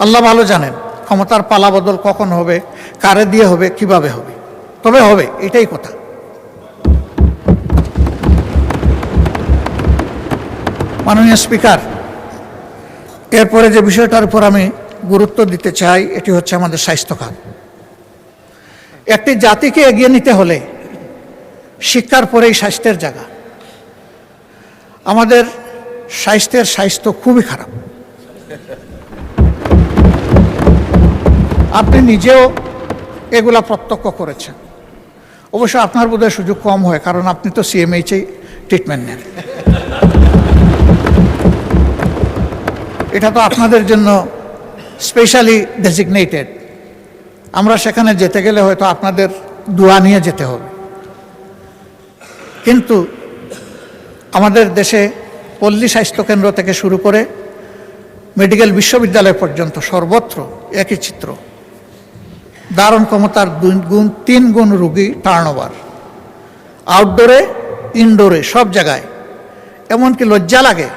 আল্লাহ ভালো জানেন ক্ষমতার পালা বদল কখন হবে, কারে দিয়ে হবে, কিভাবে হবে, তবে হবে, এটাই কথা। মাননীয় স্পিকার, এরপরে যে বিষয়টার উপর আমি গুরুত্ব দিতে চাই, এটি হচ্ছে আমাদের স্বাস্থ্য খাত। একটি জাতিকে এগিয়ে নিতে হলে শিক্ষার পরেই স্বাস্থ্যের জায়গা। আমাদের স্বাস্থ্য খুবই খারাপ। আপনি নিজেও এগুলা প্রত্যক্ষ করেছেন। অবশ্য আপনার বোধহয় সুযোগ কম হয়, কারণ আপনি তো CMH-এই ট্রিটমেন্ট নেন। এটা তো আপনাদের জন্য স্পেশালি ডেজিগনেটেড। আমরা সেখানে যেতে গেলে হয়তো আপনাদের দোয়া নিয়ে যেতে হবে। কিন্তু আমাদের দেশে পল্লী স্বাস্থ্যকেন্দ্র থেকে শুরু করে মেডিকেল বিশ্ববিদ্যালয় পর্যন্ত সর্বত্র একই চিত্র। ধারণ ক্ষমতার 3 গুণ রোগী টার্নওভার, আউটডোরে, ইনডোরে, সব জায়গায়। এমনকি লজ্জা লাগে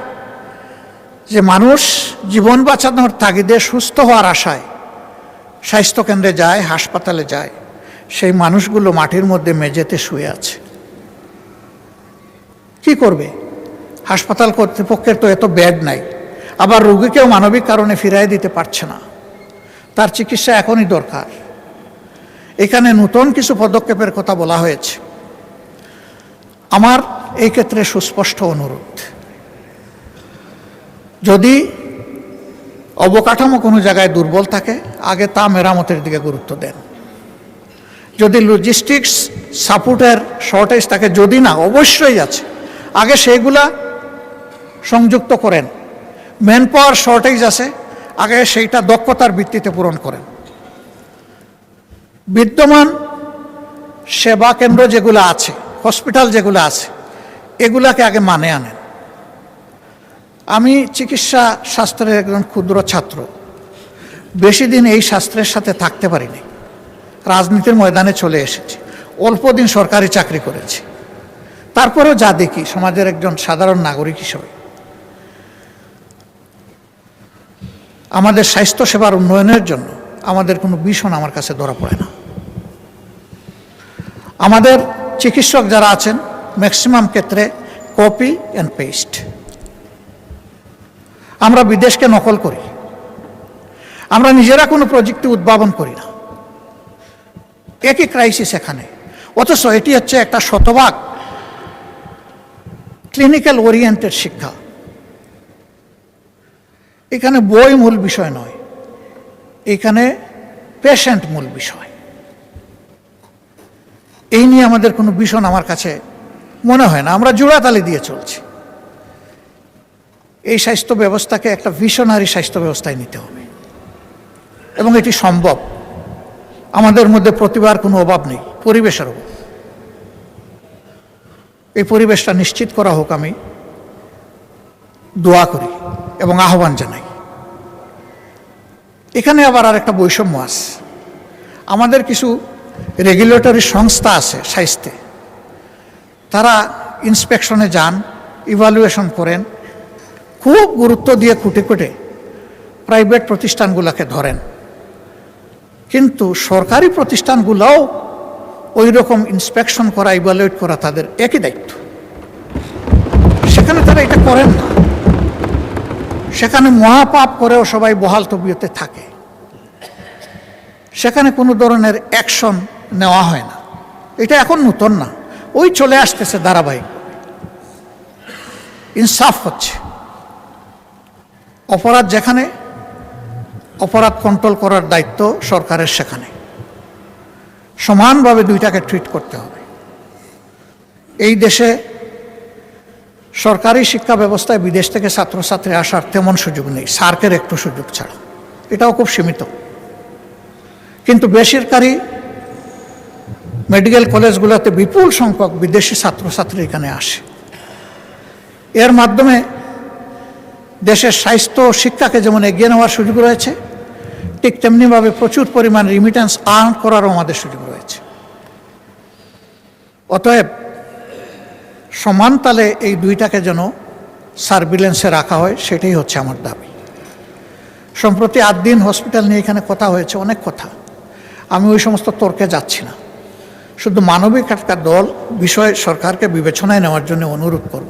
যে মানুষ জীবন বাঁচানোর তাগিদে, সুস্থ হওয়ার আশায় স্বাস্থ্যকেন্দ্রে যায়, হাসপাতালে যায়, সেই মানুষগুলো মাটির মধ্যে মেঝেতে শুয়ে আছে। কি করবে? হাসপাতাল কর্তৃপক্ষের তো এত বেড নাই, আবার রোগীকেও মানবিক কারণে ফিরাই দিতে পারছে না, তার চিকিৎসা এখনই দরকার। এখানে নতুন কিছু পদক্ষেপের কথা বলা হয়েছে। আমার এই ক্ষেত্রে সুস্পষ্ট অনুরোধ, যদি অবকাঠামো কোনো জায়গায় দুর্বল থাকে, আগে তা মেরামতের দিকে গুরুত্ব দেন। যদি লজিস্টিক্স সাপোর্টের শর্টেজ থাকে, যদি না অবশ্যই আছে, আগে সেইগুলা সংযুক্ত করেন। ম্যান পাওয়ার শর্টেজ আছে, আগে সেইটা দক্ষতার ভিত্তিতে পূরণ করেন। বিদ্যমান সেবা কেন্দ্র যেগুলো আছে, হসপিটাল যেগুলো আছে, এগুলাকে আগে মানে আনেন। আমি চিকিৎসা শাস্ত্রের একজন ক্ষুদ্র ছাত্র, বেশি দিন এই শাস্ত্রের সাথে থাকতে পারিনি, রাজনীতির ময়দানে চলে এসেছি, অল্প দিন সরকারি চাকরি করেছি। তারপরেও যা দেখি সমাজের একজন সাধারণ নাগরিক হিসেবে, আমাদের স্বাস্থ্যসেবার উন্নয়নের জন্য আমাদের কোনো ভীষণ আমার কাছে ধরা পড়ে না। আমাদের চিকিৎসক যারা আছেন, ম্যাক্সিমাম ক্ষেত্রে কপি অ্যান্ড পেস্ট। আমরা বিদেশকে নকল করি, আমরা নিজেরা কোনো প্রযুক্তি উদ্ভাবন করি না। একই ক্রাইসিস এখানে, অথচ এটি হচ্ছে একটা শতভাগ ক্লিনিক্যাল ওরিয়েন্টেড শিক্ষা। এখানে বই মূল বিষয় নয়, এখানে পেশেন্ট মূল বিষয়। এই নিয়ে আমাদের কোনো ভীষণ আমার কাছে মনে হয় না, আমরা জোড়াতালি দিয়ে চলছি। এই স্বাস্থ্য ব্যবস্থাকে একটা ভিশনারি স্বাস্থ্য ব্যবস্থায় নিতে হবে, এবং এটি সম্ভব। আমাদের মধ্যে প্রতিভার কোনো অভাব নেই, পরিবেশের অভাব। এই পরিবেশটা নিশ্চিত করা হোক, আমি দোয়া করি এবং আহ্বান জানাই। এখানে আবার আর একটা বৈষম্য আছে। আমাদের কিছু রেগুলেটরি সংস্থা আছে স্বাস্থ্যে, তারা ইন্সপেকশনে যান, ইভালুয়েশন করেন, খুব গুরুত্ব দিয়ে খুঁটে খুঁটে প্রাইভেট প্রতিষ্ঠানগুলোকে ধরেন, কিন্তু সরকারি প্রতিষ্ঠানগুলোও ওই রকম ইন্সপেকশন করা, ইভালুয়েট করা তাদের একই দায়িত্ব। সেখানে তারা এটা করেন না, সেখানে মহাপাপ করেও সবাই বহাল তবিয়তে থাকে, সেখানে কোনো ধরনের অ্যাকশন নেওয়া হয় না। এটা এখন নতুন না, ওই চলে আসতেছে ধারাবাহিক। ইনসাফ হচ্ছে, অপরাধ যেখানে, অপরাধ কন্ট্রোল করার দায়িত্ব সরকারের, সেখানে সমানভাবে দুইটাকে ট্রিট করতে হবে। এই দেশে সরকারি শিক্ষা ব্যবস্থায় বিদেশ থেকে ছাত্রছাত্রী আসার তেমন সুযোগ নেই, সার্কের একটু সুযোগ ছাড়া, এটাও খুব সীমিত। কিন্তু বেসরকারি মেডিকেল কলেজগুলোতে বিপুল সংখ্যক বিদেশি ছাত্রছাত্রী এখানে আসে। এর মাধ্যমে দেশের স্বাস্থ্য শিক্ষাকে যেমন এগিয়ে নেওয়ার সুযোগ রয়েছে, ঠিক তেমনিভাবে প্রচুর পরিমাণ রিমিটেন্স আর্ন করারও আমাদের সুযোগ রয়েছে। অতএব সমান তালে এই দুইটাকে যেন সার্ভিলেন্সে রাখা হয়, সেটাই হচ্ছে আমার দাবি। সম্প্রতি 8 দিন হসপিটাল নিয়ে এখানে কথা হয়েছে, অনেক কথা, আমি ওই সমস্ত তর্কে যাচ্ছি না। শুধু মানবিক একটা দল বিষয় সরকারকে বিবেচনায় নেওয়ার জন্য অনুরোধ করব।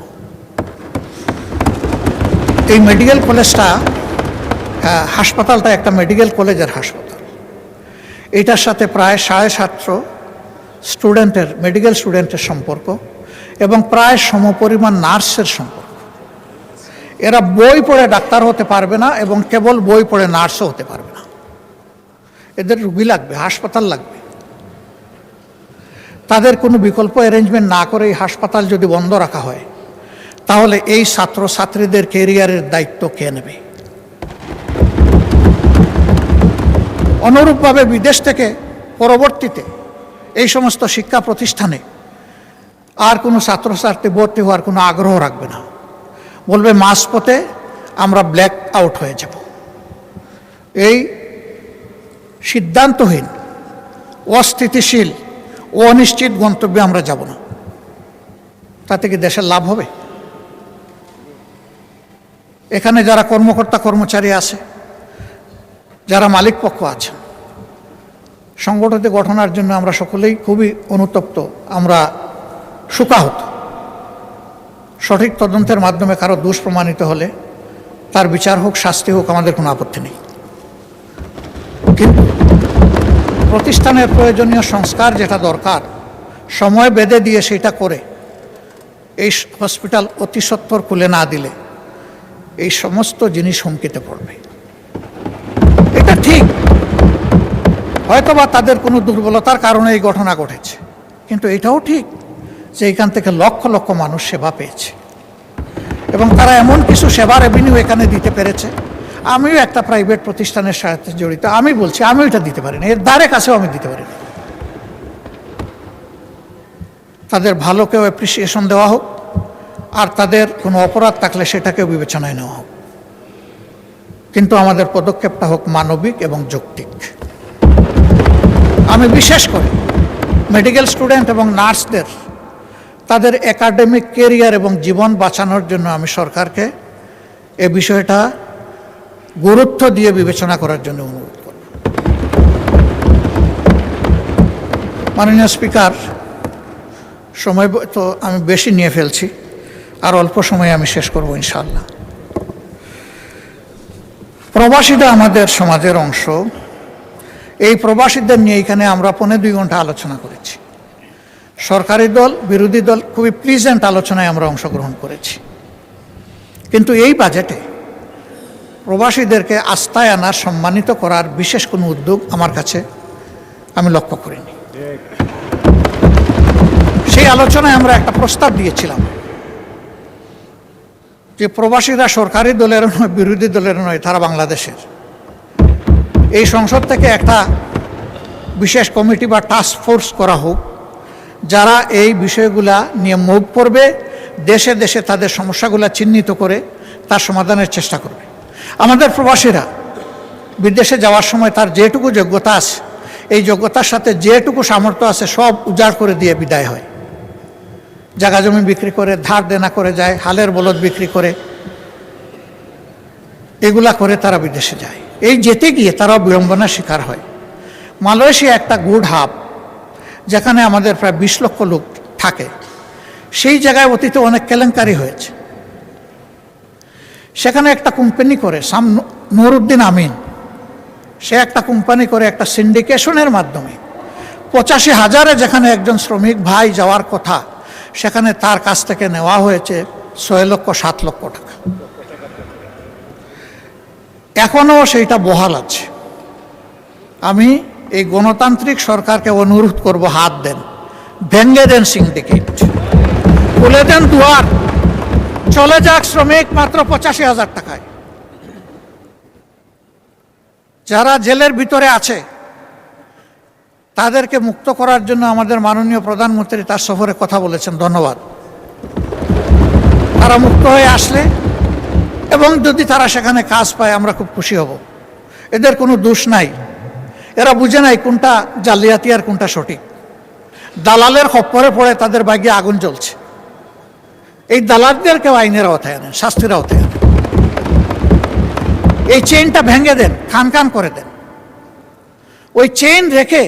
এই মেডিকেল কলেজটা, হাসপাতালটা একটা মেডিকেল কলেজের হাসপাতাল। এটার সাথে প্রায় 750 স্টুডেন্টের, মেডিকেল স্টুডেন্টের সম্পর্ক, এবং প্রায় সমপরিমাণ নার্সের সম্পর্ক। এরা বই পড়ে ডাক্তার হতে পারবে না, এবং কেবল বই পড়ে নার্সও হতে পারবে না। এদের রুগী লাগবে, হাসপাতাল লাগবে। তাদের কোনো বিকল্প অ্যারেঞ্জমেন্ট না করে এই হাসপাতাল যদি বন্ধ রাখা হয়, তাহলে এই ছাত্রছাত্রীদের ক্যারিয়ারের দায়িত্ব কে নেবে? অনুরূপভাবে বিদেশ থেকে পরবর্তীতে এই সমস্ত শিক্ষা প্রতিষ্ঠানে আর কোনো ছাত্রছাত্রী ভর্তি হওয়ার কোনো আগ্রহ রাখবে না, বলবে মাঝপথে আমরা ব্ল্যাক আউট হয়ে যাব। এই সিদ্ধান্তহীন, অস্থিতিশীল, অনিশ্চিত গন্তব্যে আমরা যাব না। তাতে কি দেশের লাভ হবে? এখানে যারা কর্মকর্তা কর্মচারী আছে, যারা মালিক পক্ষ আছেন, সংগঠিত ঘটনার জন্য আমরা সকলেই খুবই অনুতপ্ত, আমরা শোকাহত। সঠিক তদন্তের মাধ্যমে কারো দোষ প্রমাণিত হলে তার বিচার হোক, শাস্তি হোক, আমাদের কোনো আপত্তি নেই। কিন্তু প্রতিষ্ঠানের প্রয়োজনীয় সংস্কার যেটা দরকার, সময় বেঁধে দিয়ে সেটা করে এই হসপিটাল অতি সত্বর খুলে না দিলে এই সমস্ত জিনিস হুমকিতে পড়বে। এটা ঠিক, হয়তোবা তাদের কোনো দুর্বলতার কারণে এই ঘটনা ঘটেছে, কিন্তু এটাও ঠিক যে এখান থেকে লক্ষ লক্ষ মানুষ সেবা পেয়েছে এবং তারা এমন কিছু সেবা রেভিনিউ এখানে দিতে পেরেছে। আমিও একটা প্রাইভেট প্রতিষ্ঠানের সাথে জড়িত, আমি বলছি আমিও এটা দিতে পারিনি, এর দ্বারে কাছেও আমি দিতে পারিনি। তাদের ভালোকেও অ্যাপ্রিসিয়েশন দেওয়া হোক, আর তাদের কোনো অপরাধ থাকলে সেটাকেও বিবেচনায় নেওয়া হোক, কিন্তু আমাদের পদক্ষেপটা হোক মানবিক এবং যৌক্তিক। আমি বিশেষ করে মেডিকেল স্টুডেন্ট এবং নার্সদের তাদের একাডেমিক কেরিয়ার এবং জীবন বাঁচানোর জন্য আমি সরকারকে এ বিষয়টা গুরুত্ব দিয়ে বিবেচনা করার জন্য অনুরোধ করব। মাননীয় স্পিকার, সময় তো আমি বেশি নিয়ে ফেলছি, আর অল্প সময়ে আমি শেষ করব ইনশাআল্লাহ। প্রবাসীরা আমাদের সমাজের অংশ। এই প্রবাসীদের নিয়ে এখানে আমরা 1.5-2 ঘন্টা আলোচনা করেছি। সরকারি দল, বিরোধী দল, খুবই প্লিজেন্ট আলোচনায় আমরা অংশগ্রহণ করেছি, কিন্তু এই বাজেটে প্রবাসীদেরকে আস্থায় আনার, সম্মানিত করার বিশেষ কোনো উদ্যোগ আমার কাছে আমি লক্ষ্য করিনি। সেই আলোচনায় আমরা একটা প্রস্তাব দিয়েছিলাম যে প্রবাসীরা সরকারি দলের নয়, বিরোধী দলের নয়, তারা বাংলাদেশের। এই সংসদ থেকে একটা বিশেষ কমিটি বা টাস্ক ফোর্স করা হোক, যারা এই বিষয়গুলা নিয়ে মুভ করবে, দেশে দেশে তাদের সমস্যাগুলো চিহ্নিত করে তার সমাধানের চেষ্টা করবে। আমাদের প্রবাসীরা বিদেশে যাওয়ার সময় তার যেটুকু যোগ্যতা আছে, এই যোগ্যতার সাথে যেটুকু সামর্থ্য আছে সব উজাড় করে দিয়ে বিদায় হয়। জায়গা জমি বিক্রি করে, ধার দেনা করে যায়, হালের বলদ বিক্রি করে, এগুলা করে তারা বিদেশে যায়। এই যেতে গিয়ে তারাও বিড়ম্বনার শিকার হয়। মালয়েশিয়া একটা গুড হাব, যেখানে আমাদের প্রায় 20 লক্ষ লোক থাকে। সেই জায়গায় অতীতে অনেক কেলেঙ্কারি হয়েছে। সেখানে একটা কোম্পানি করে, নুরুদ্দিন আমিন, সে একটা কোম্পানি করে একটা সিন্ডিকেশনের মাধ্যমে 85,000-এ যেখানে একজন শ্রমিক ভাই যাওয়ার কথা, সেখানে তার কাছ থেকে নেওয়া হয়েছে 6-7 লক্ষ টাকা। এখনও সেইটা বহাল আছে। আমি এই গণতান্ত্রিক সরকারকে অনুরোধ করব, হাত দেন, ভেঙ্গে দেন সিন্ডিকেট, খুলে দেন দুয়ার, চলে যাক শ্রমিক মাত্র 85,000 টাকায়। যারা জেলের ভিতরে আছে তাদেরকে মুক্ত করার জন্য আমাদের মাননীয় প্রধানমন্ত্রী তার সফরে কথা বলেছেন, ধন্যবাদ। তারা মুক্ত হয়ে আসলে এবং যদি তারা সেখানে কাজ পায় আমরা খুব খুশি হব। এদের কোনো দোষ নাই, এরা বুঝে নাই কোনটা জালিয়াতি আর কোনটা সঠিক। দালালের খপ্পরে পড়ে তাদের ভাগ্যে আগুন জ্বলছে। এই দালালদেরকেও আইনের আওতায় আনেন, শাস্তির আওতায় আনেন। এই চেইনটা ভেঙে দেন, খান খান করে দেন। ওই চেইন রেখে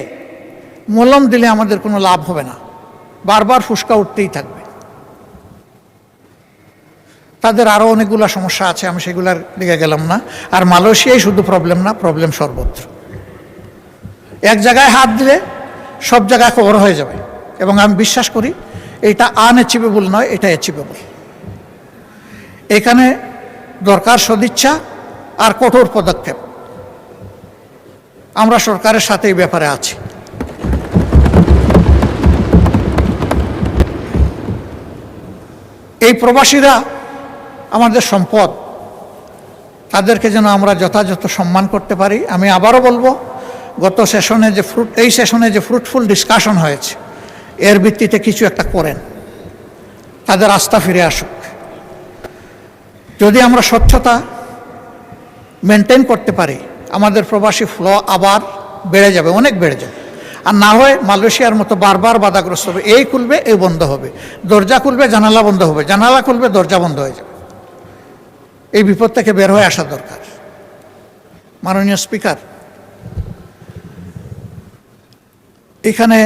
মলম দিলে আমাদের কোনো লাভ হবে না, বারবার ফুসকা উঠতেই থাকবে। তাদের আরও অনেকগুলো সমস্যা আছে, আমি সেগুলোর দিকে গেলাম না। আর মালয়েশিয়াই শুধু প্রবলেম না, প্রবলেম সর্বত্র। এক জায়গায় হাত দিলে সব জায়গায় কভার হয়ে যাবে, এবং আমি বিশ্বাস করি এটা আনঅ্যাচিভেবল নয়, এটা অ্যাচিভেবল। এখানে দরকার সদিচ্ছা আর কঠোর পদক্ষেপ। আমরা সরকারের সাথে এই ব্যাপারে আছি। এই প্রবাসীরা আমাদের সম্পদ, তাদেরকে যেন আমরা যথাযথ সম্মান করতে পারি। আমি আবারও বলবো, গত সেশনে যে এই সেশনে যে ফ্রুটফুল ডিসকাশন হয়েছে, এর ভিত্তিতে কিছু একটা করেন, তাদের আস্থা ফিরে আসুক। যদি আমরা স্বচ্ছতা মেনটেন করতে পারি, আমাদের প্রবাসী ফ্লো আবার বেড়ে যাবে, অনেক বেড়ে যাবে। আর না হয় মালয়েশিয়ার মতো বারবার বাধাগ্রস্ত হবে। এই খুলবে, এই বন্ধ হবে, দরজা খুলবে, জানালা বন্ধ হবে, জানালা খুলবে, দরজা বন্ধ হয়ে যাবে। এই বিপদ থেকে বের হয়ে আসা দরকার। মাননীয় স্পিকার, এখানে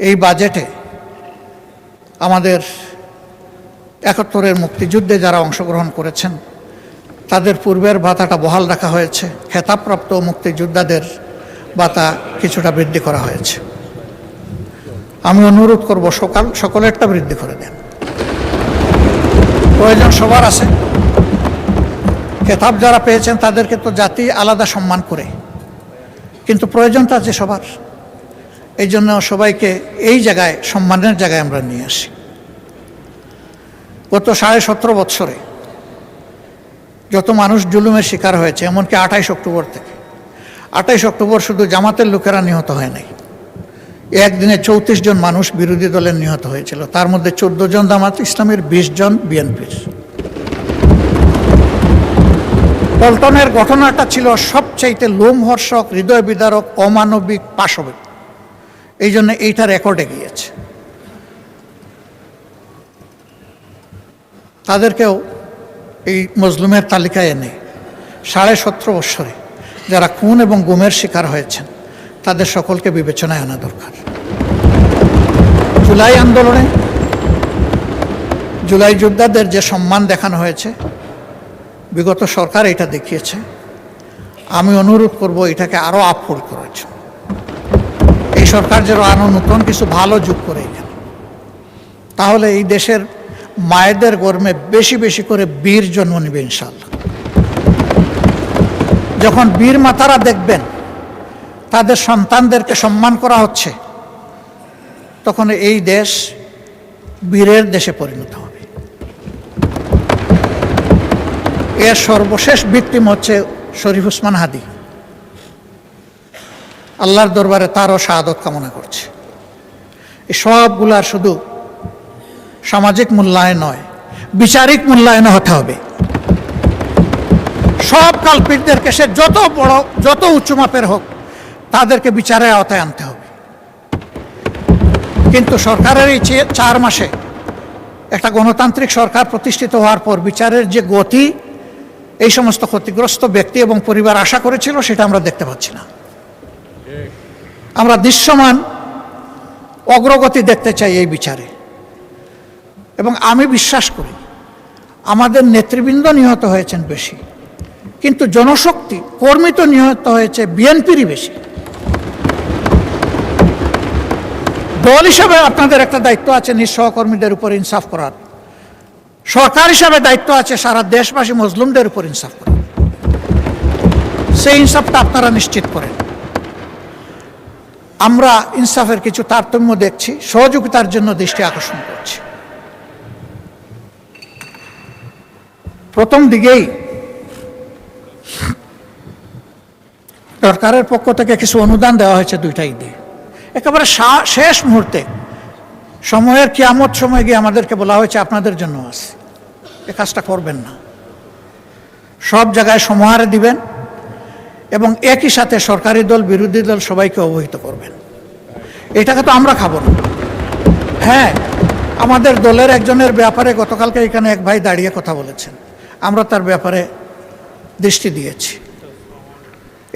এই বাজেটে আমাদের 71-এর মুক্তিযুদ্ধে যারা অংশগ্রহণ করেছেন তাদের পূর্বের ভাতাটা বহাল রাখা হয়েছে। খেতাবপ্রাপ্ত মুক্তিযোদ্ধাদের ভাতা কিছুটা বৃদ্ধি করা হয়েছে। আমি অনুরোধ করব সকলেরটা বৃদ্ধি করে দেন। প্রয়োজন সবার আছে। খেতাব যারা পেয়েছেন তাদেরকে তো জাতি আলাদা সম্মান করে, কিন্তু প্রয়োজনটা আছে সবার। এই জন্য সবাইকে এই জায়গায় সম্মানের জায়গায় আমরা নিয়ে আসি। গত 17.5 বৎসরে যত মানুষ জুলুমের শিকার হয়েছে, এমনকি 28 অক্টোবর থেকে, 28 অক্টোবর শুধু জামাতের লোকেরা নিহত হয় নাই, একদিনে 34 জন মানুষ বিরোধী দলের নিহত হয়েছিল। তার মধ্যে 14 জন জামাত ইসলামের, 20 জন বিএনপির। পল্টনের ঘটনাটা ছিল সবচাইতে লোমহর্ষক, হৃদয় বিদারক, অমানবিক, পাশবিক। এই জন্য এইটা রেকর্ডে গিয়েছে। তাদেরকেও এই মজলুমের তালিকায় এনে 17.5 বৎসরে যারা খুন এবং গুমের শিকার হয়েছেন তাদের সকলকে বিবেচনায় আনা দরকার। জুলাই আন্দোলনে জুলাই যোদ্ধাদের যে সম্মান দেখানো হয়েছে, বিগত সরকার এটা দেখিয়েছে। আমি অনুরোধ করব এটাকে আরও আপফোল্ড করার জন্য। এই সরকার যেন আরও নতুন কিছু ভালো যোগ করে এখানে, তাহলে এই দেশের মায়েদের গর্মে বেশি বেশি করে বীর জন্ম নেবে ইনশাআল্লাহ। যখন বীর মাতারা দেখবেন তাদের সন্তানদেরকে সম্মান করা হচ্ছে, তখন এই দেশ বীরের দেশে পরিণত হবে। এর সর্বশেষ ভিকটিম হচ্ছে শরীফ ওসমান হাদি। আল্লাহর দরবারে তারও শাহাদত কামনা করছে। এই সবগুলার শুধু সামাজিক মূল্যায়ন নয়, বিচারিক মূল্যায়ন হতে হবে। সব কালপিটদেরকে, সে যত বড় যত উঁচু মাপের হোক, তাদেরকে বিচারের আওতায় আনতে হবে। কিন্তু সরকারের এই 4 মাসে একটা গণতান্ত্রিক সরকার প্রতিষ্ঠিত হওয়ার পর বিচারের যে গতি এই সমস্ত ক্ষতিগ্রস্ত ব্যক্তি এবং পরিবার আশা করেছিল, সেটা আমরা দেখতে পাচ্ছি না। আমরা দৃশ্যমান অগ্রগতি দেখতে চাই এই বিচারে। এবং আমি বিশ্বাস করি আমাদের নেতৃবৃন্দ নিহত হয়েছেন বেশি, কিন্তু জনশক্তি, কর্মী তো নিহত হয়েছে বিএনপিরই বেশি। দল হিসাবে আপনাদের একটা দায়িত্ব আছে নিজ সহকর্মীদের উপর ইনসাফ করার। সরকার হিসাবে দায়িত্ব আছে সারা দেশবাসী মজলুমদের উপর ইনসাফ করার। সেই ইনসাফটা আপনারা নিশ্চিত করেন। আমরা ইনসাফের কিছু তারতম্য দেখছি, সহযোগিতার জন্য দৃষ্টি আকর্ষণ করছি। প্রথম দিকেই সরকারের পক্ষ থেকে কিছু অনুদান দেওয়া হয়েছে 2টা ঈদে। একেবারে শেষ মুহূর্তে সময়ের কিয়ামত সময় গিয়ে আমাদেরকে বলা হয়েছে আপনাদের জন্য আছে, এ কাজটা করবেন না। সব জায়গায় সমাহারে দিবেন এবং একই সাথে সরকারি দল, বিরোধী দল সবাইকে অবহিত করবেন। এটাকে তো আমরা খাবো না। হ্যাঁ, আমাদের দলের একজনের ব্যাপারে গতকালকে এখানে এক ভাই দাঁড়িয়ে কথা বলেছেন, আমরা তার ব্যাপারে দৃষ্টি দিয়েছি।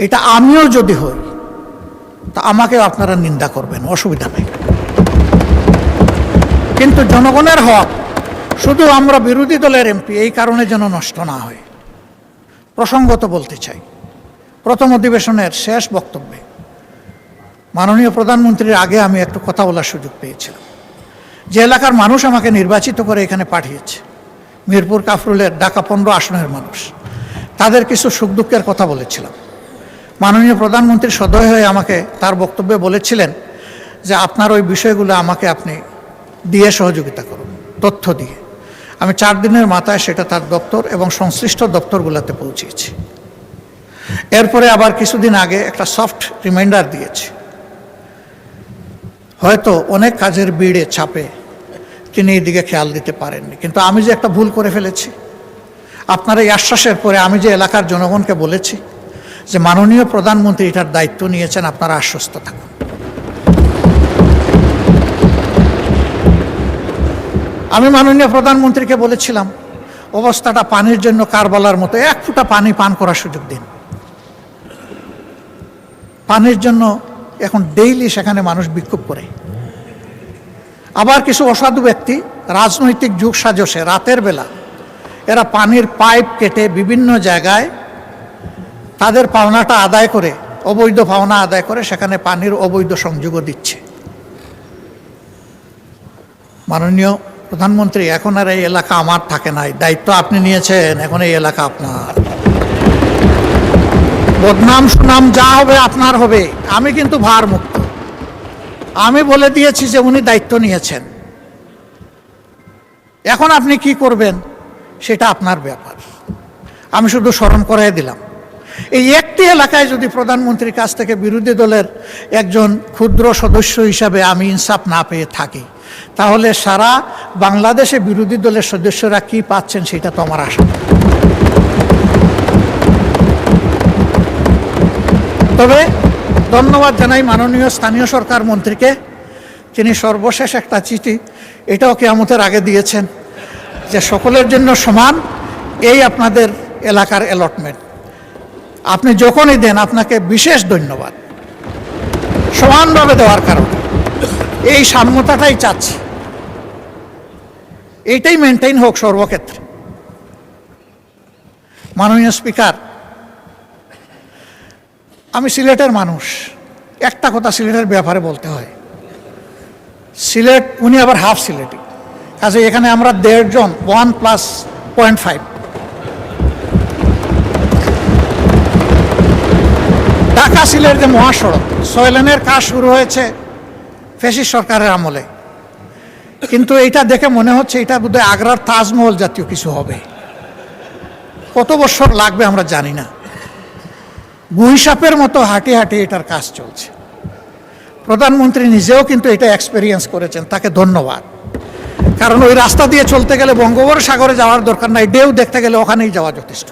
এটা আমিও যদি হই তা আমাকেও আপনারা নিন্দা করবেন, অসুবিধা নেই। কিন্তু জনগণের হক শুধু আমরা বিরোধী দলের এমপি এই কারণে যেন নষ্ট না হয়। প্রসঙ্গত বলতে চাই, প্রথম অধিবেশনের শেষ বক্তব্যে মাননীয় প্রধানমন্ত্রীর আগে আমি একটু কথা বলার সুযোগ পেয়েছিলাম। যে এলাকার মানুষ আমাকে নির্বাচিত করে এখানে পাঠিয়েছে, মিরপুর কাফরুলের ঢাকা 15 আসনের মানুষ, তাদের কিছু সুখ দুঃখের কথা বলেছিলাম। মাননীয় প্রধানমন্ত্রী সদয় হয়ে আমাকে তার বক্তব্যে বলেছিলেন যে আপনার ওই বিষয়গুলো আমাকে আপনি দিয়ে সহযোগিতা করুন, তথ্য দিয়ে। আমি 4 দিনের মাথায় সেটা তার দপ্তর এবং সংশ্লিষ্ট দপ্তরগুলোতে পৌঁছেছি। এরপরে আবার কিছুদিন আগে একটা সফট রিমাইন্ডার দিয়েছি। হয়তো অনেক কাজের ভিড়ে চাপে তিনি এদিকে খেয়াল দিতে পারেননি, কিন্তু আমি যে একটা ভুল করে ফেলেছি, আপনার এই আশ্বাসের পরে আমি যে এলাকার জনগণকে বলেছি যে মাননীয় প্রধানমন্ত্রী এটার দায়িত্ব নিয়েছেন, আপনারা আশ্বস্ত থাকুন। আমি মাননীয় প্রধানমন্ত্রীকে বলেছিলাম অবস্থাটা পানির জন্য কারবালার মতো, 1 ফোঁটা পানি পান করার সুযোগ দিন। পানির জন্য এখন ডেইলি সেখানে মানুষ বিক্ষোভ করে। আবার কিছু অসাধু ব্যক্তি রাজনৈতিক যুগ সাজসে রাতের বেলা এরা পানির পাইপ কেটে বিভিন্ন জায়গায় তাদের পাওনাটা আদায় করে, অবৈধ পাওনা আদায় করে সেখানে পানির অবৈধ সংযোগও দিচ্ছে। মাননীয় প্রধানমন্ত্রী, এখন আর এই এলাকা আমার থাকে নাই, দায়িত্ব আপনি নিয়েছেন, এখন এই এলাকা আপনার। বদনাম সুনাম যা হবে আপনার হবে, আমি কিন্তু ভার মুক্ত। আমি বলে দিয়েছি যে উনি দায়িত্ব নিয়েছেন, এখন আপনি কি করবেন সেটা আপনার ব্যাপার। আমি শুধু স্মরণ করাই দিলাম, এই একটি এলাকায় যদি প্রধানমন্ত্রীর কাছ থেকে বিরোধী দলের একজন ক্ষুদ্র সদস্য হিসাবে আমি ইনসাফ না পেয়ে থাকি, তাহলে সারা বাংলাদেশে বিরোধী দলের সদস্যরা কি পাচ্ছেন সেটা তো আমার আশা। তবে ধন্যবাদ জানাই মাননীয় স্থানীয় সরকার মন্ত্রীকে, তিনি সর্বশেষ একটা চিঠি এটাও কিয়ামতের আগে দিয়েছেন যে সকলের জন্য সমান, এই আপনাদের এলাকার অ্যালটমেন্ট আপনি যখনই দেন আপনাকে বিশেষ ধন্যবাদ, সমানভাবে দেওয়ার কারণে। এই সাম্যতাটাই চাচ্ছি, এইটাই মেনটেইন হোক সর্বক্ষেত্রে। মাননীয় স্পিকার, আমি সিলেটের মানুষ, একটা কথা সিলেটের ব্যাপারে বলতে হয়। সিলেট, উনি আবার হাফ সিলেটি, কাজে এখানে আমরা 1.5 জন 1+0.5। ঢাকা সিলেট যে মহাসড়ক 6 লেনের কাজ শুরু হয়েছে ফ্যাসিস্ট সরকারের আমলে, কিন্তু এইটা দেখে মনে হচ্ছে এটা বোধহয় আগ্রার তাজমহল জাতীয় কিছু হবে। কত বছর লাগবে আমরা জানি না। গুইসাপের মতো হাঁটি হাঁটি এটার কাজ চলছে। প্রধানমন্ত্রী নিজেও কিন্তু এটা এক্সপেরিয়েন্স করেছেন, তাকে ধন্যবাদ। কারণ ওই রাস্তা দিয়ে চলতে গেলে বঙ্গোপসাগরে যাওয়ার দরকার নাই, ঢেউ দেখতে গেলে ওখানেই যাওয়া যথেষ্ট।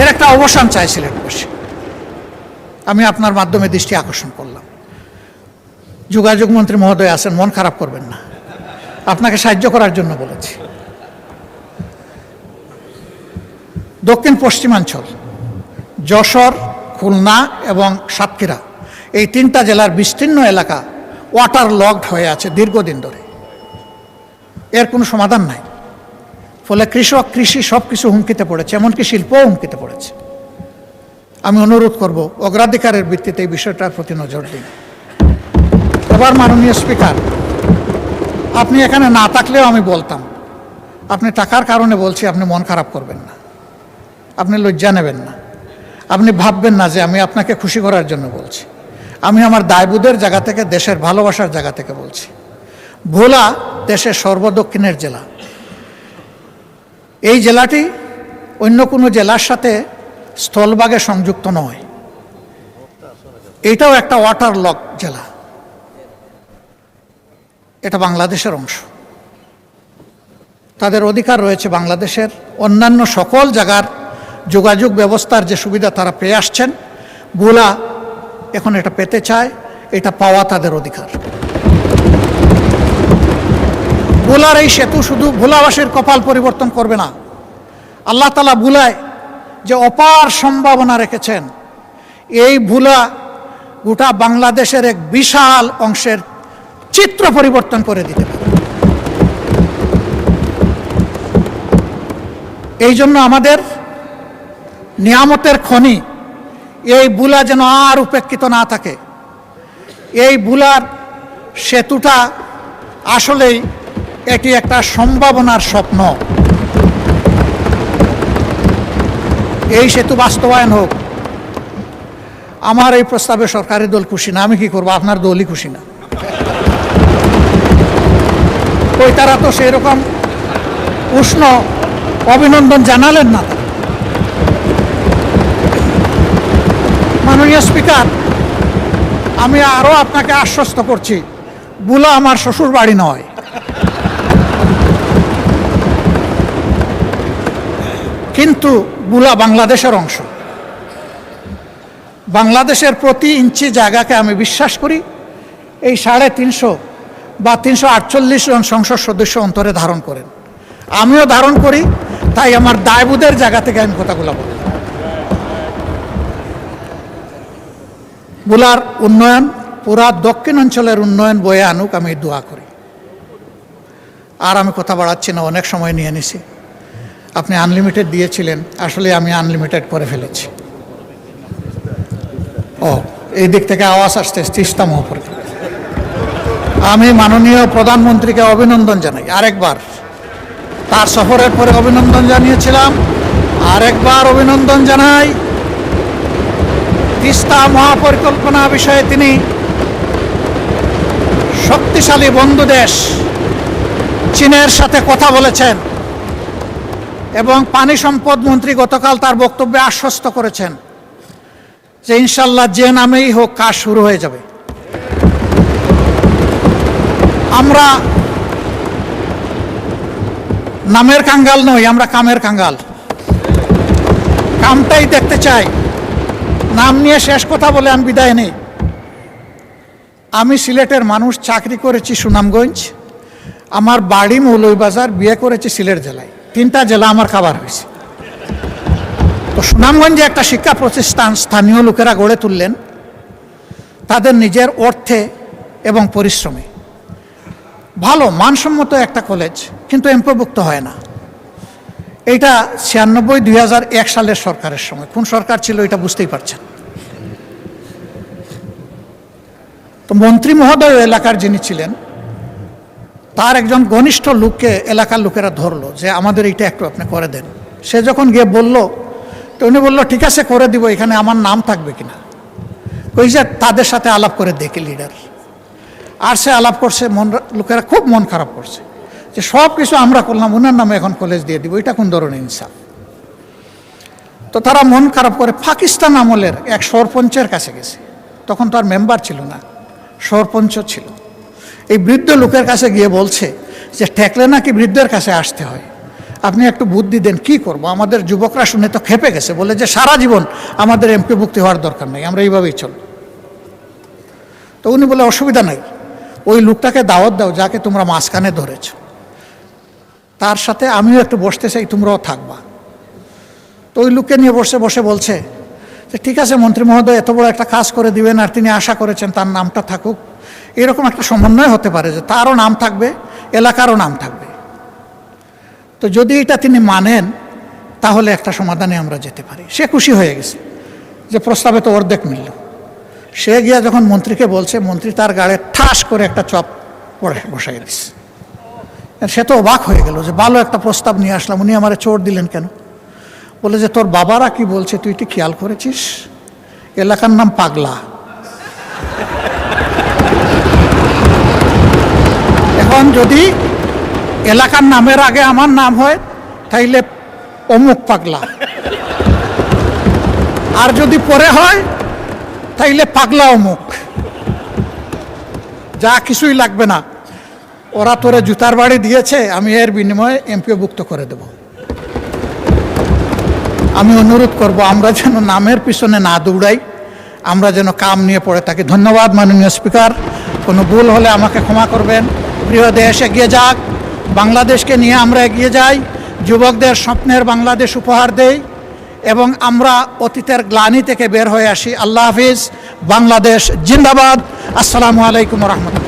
এর একটা অবসান চাই সিলেটবাসী। আমি আপনার মাধ্যমে দৃষ্টি আকর্ষণ করলাম। যোগাযোগ মন্ত্রী মহোদয় আছেন, মন খারাপ করবেন না, আপনাকে সাহায্য করার জন্য বলেছি। দক্ষিণ পশ্চিমাঞ্চল যশোর, খুলনা এবং সাতক্ষীরা, এই 3টা জেলার বিস্তীর্ণ এলাকা ওয়াটার লকড হয়ে আছে দীর্ঘদিন ধরে, এর কোনো সমাধান নাই। ফলে কৃষক, কৃষি সব কিছু হুমকিতে পড়েছে, এমনকি শিল্পও হুমকিতে পড়েছে। আমি অনুরোধ করব অগ্রাধিকারের ভিত্তিতে এই বিষয়টার প্রতি নজর দিন। এবার মাননীয় স্পিকার, আপনি এখানে না থাকলেও আমি বলতাম, আপনি টাকার কারণে বলছি, আপনি মন খারাপ করবেন না, আপনি লজ্জা নেবেন না, আপনি ভাববেন না যে আমি আপনাকে খুশি করার জন্য বলছি। আমি আমার দায়বোধের জায়গা থেকে, দেশের ভালোবাসার জায়গা থেকে বলছি। ভোলা দেশের সর্বদক্ষিণের জেলা। এই জেলাটি অন্য কোনো জেলার সাথে স্থলভাগে সংযুক্ত নয়, এটাও একটা ওয়াটার লক জেলা, এটা বাংলাদেশের অংশ। তাদের অধিকার রয়েছে বাংলাদেশের অন্যান্য সকল জায়গার যোগাযোগ ব্যবস্থার যে সুবিধা তারা পেয়ে আসছেন, ভোলা এখন এটা পেতে চায়, এটা পাওয়া তাদের অধিকার। ভোলার এই সেতু শুধু ভোলাবাসীর কপাল পরিবর্তন করবে না, আল্লাহ তাআলা ভোলায় যে অপার সম্ভাবনা রেখেছেন, এই ভোলা গোটা বাংলাদেশের এক বিশাল অংশের চিত্র পরিবর্তন করে দিতে পারে। এই জন্য আমাদের নিয়ামতের খনি এই ভোলা যেন আর উপেক্ষিত না থাকে। এই ভোলার সেতুটা আসলেই এটি একটা সম্ভাবনার স্বপ্ন। এই সেতু বাস্তবায়ন হোক। আমার এই প্রস্তাবে সরকারি দল খুশি না, আমি কি করবো, আপনার দলই খুশি না। ওই তারা তো সেই রকম উষ্ণ অভিনন্দন জানালেন না। মাননীয় স্পিকার, আমি আরও আপনাকে আশ্বস্ত করছি, ভোলা আমার শ্বশুর বাড়ি নয়। কিন্তু ভোলা বাংলাদেশের অংশ। বাংলাদেশের প্রতি ইঞ্চি জায়গাকে আমি বিশ্বাস করি এই 350 বা 348 জন সংসদ সদস্য অন্তরে ধারণ করেন, আমিও ধারণ করি। তাই আমার দায়বোধের জায়গা থেকে আমি কথাগুলো বলি। বুলার উন্নয়ন, পুরা দক্ষিণ অঞ্চলের উন্নয়ন বয়ে আনুক, আমি দোয়া করি। আর আমি কথা বাড়াচ্ছি না, অনেক সময় নিয়ে নিছি। আপনি আনলিমিটেড দিয়েছিলেন, আসলে আমি আনলিমিটেড করে ফেলেছি। ও, এই দিক থেকে আওয়াজ আসছে তিস্তা মহাপরিকল্পনা। আমি মাননীয় প্রধানমন্ত্রীকে অভিনন্দন জানাই আরেকবার। তার সফরের পরে অভিনন্দন জানিয়েছিলাম, আরেকবার অভিনন্দন জানাই। তিস্তা মহাপরিকল্পনা বিষয়ে তিনি শক্তিশালী বন্ধু দেশ চীনের সাথে কথা বলেছেন এবং পানি সম্পদ মন্ত্রী গতকাল তার বক্তব্যে আশ্বস্ত করেছেন যে ইনশাল্লাহ যে নামেই হোক কাজ শুরু হয়ে যাবে। আমরা নামের কাঙ্গাল নই, আমরা কামের কাঙ্গাল। কামটাই দেখতে চাই। নাম নিয়ে শেষ কথা বলে আমি বিদায় নেই। আমি সিলেটের মানুষ, চাকরি করেছি সুনামগঞ্জ, আমার বাড়ি মৌলভীবাজার, বিয়ে করেছি সিলেট জেলায়। 3টা জেলা আমার খাবার হয়েছে। তো সুনামগঞ্জে একটা শিক্ষা প্রতিষ্ঠান স্থানীয় লোকেরা গড়ে তুললেন তাদের নিজের অর্থে এবং পরিশ্রমে। ভালো মানসম্মত একটা কলেজ, কিন্তু এমপিওভুক্ত হয় না। এইটা 96-2001 সালের সরকারের সময়। কোন সরকার ছিল এটা বুঝতেই পারছেন। তো মন্ত্রী মহোদয় এলাকার যিনি ছিলেন, তার একজন ঘনিষ্ঠ লোককে এলাকার লোকেরা ধরলো যে আমাদের এইটা একটু আপনি করে দেন। সে যখন গিয়ে বলল, তো উনি বললো ঠিক আছে করে দিব, এখানে আমার নাম থাকবে কিনা। ওই যে তাদের সাথে আলাপ করে দেখি লিডার, আর সে আলাপ করছে, লোকেরা খুব মন খারাপ করছে যে সব কিছু আমরা করলাম, ওনার নামে এখন কলেজ দিয়ে দিব, এটা কোন ধরনের ইনসাফ। তো তারা মন খারাপ করে পাকিস্তান আমলের এক সরপঞ্চের কাছে গেছে। তখন তো আর মেম্বার ছিল না, সরপঞ্চ ছিল। এই বৃদ্ধ লোকের কাছে গিয়ে বলছে যে ঠেকলে নাকি বৃদ্ধের কাছে আসতে হয়, আপনি একটু বুদ্ধি দেন, কি করব। আমাদের যুবকরা শুনে তো খেপে গেছে, বলে যে সারা জীবন আমাদের এমপিভুক্তি হওয়ার দরকার নেই, আমরা এইভাবেই চলব। তো উনি বলে অসুবিধা নাই, ওই লোকটাকে দাওয়াত দাও যাকে তোমরা মাঝখানে ধরেছ, তার সাথে আমিও একটু বসতে চাই, তোমরাও থাকবা। তো ওই লোককে নিয়ে বসে বলছে যে ঠিক আছে মন্ত্রী মহোদয় এত বড় একটা কাজ করে দিবেন, আর তিনি আশা করেছেন তার নামটা থাকুক। এরকম একটা সমন্বয় হতে পারে যে তারও নাম থাকবে, এলাকারও নাম থাকবে। তো যদি এটা তিনি মানেন তাহলে একটা সমাধানে আমরা যেতে পারি। সে খুশি হয়ে গেছে যে প্রস্তাবে তো অর্ধেক মিলল। সে গিয়া যখন মন্ত্রীকে বলছে, মন্ত্রী তার গাড়ে ঠাস করে একটা চপ বসাই দিচ্ছে। সে তো অবাক হয়ে গেল যে ভালো একটা প্রস্তাব নিয়ে আসলাম, উনি আমারে চোর দিলেন কেন। বলে যে তোর বাবারা কি বলছে তুই কি খেয়াল করেছিস, এলাকার নাম পাগলা। এখন যদি এলাকার নামের আগে আমার নাম হয় তাইলে অমুক পাগলা, আর যদি পরে হয় তাইলে পাগলা অমুক। যা কিছুই লাগবে না, ওরা তোরে জুতার বাড়ি দিয়েছে, আমি এর বিনিময়ে এমপিওভুক্ত করে দেব। আমি অনুরোধ করব আমরা যেন নামের পিছনে না দৌড়াই, আমরা যেন কাম নিয়ে পড়ে থাকি। ধন্যবাদ মাননীয় স্পিকার, কোনো ভুল হলে আমাকে ক্ষমা করবেন। প্রিয় দেশ এগিয়ে যাক, বাংলাদেশকে নিয়ে আমরা এগিয়ে যাই, যুবকদের স্বপ্নের বাংলাদেশ উপহার দেই এবং আমরা অতীতের গ্লানি থেকে বের হয়ে আসি। আল্লাহ হাফিজ, বাংলাদেশ জিন্দাবাদ। আসসালামু আলাইকুম রহমতুল্লাহ।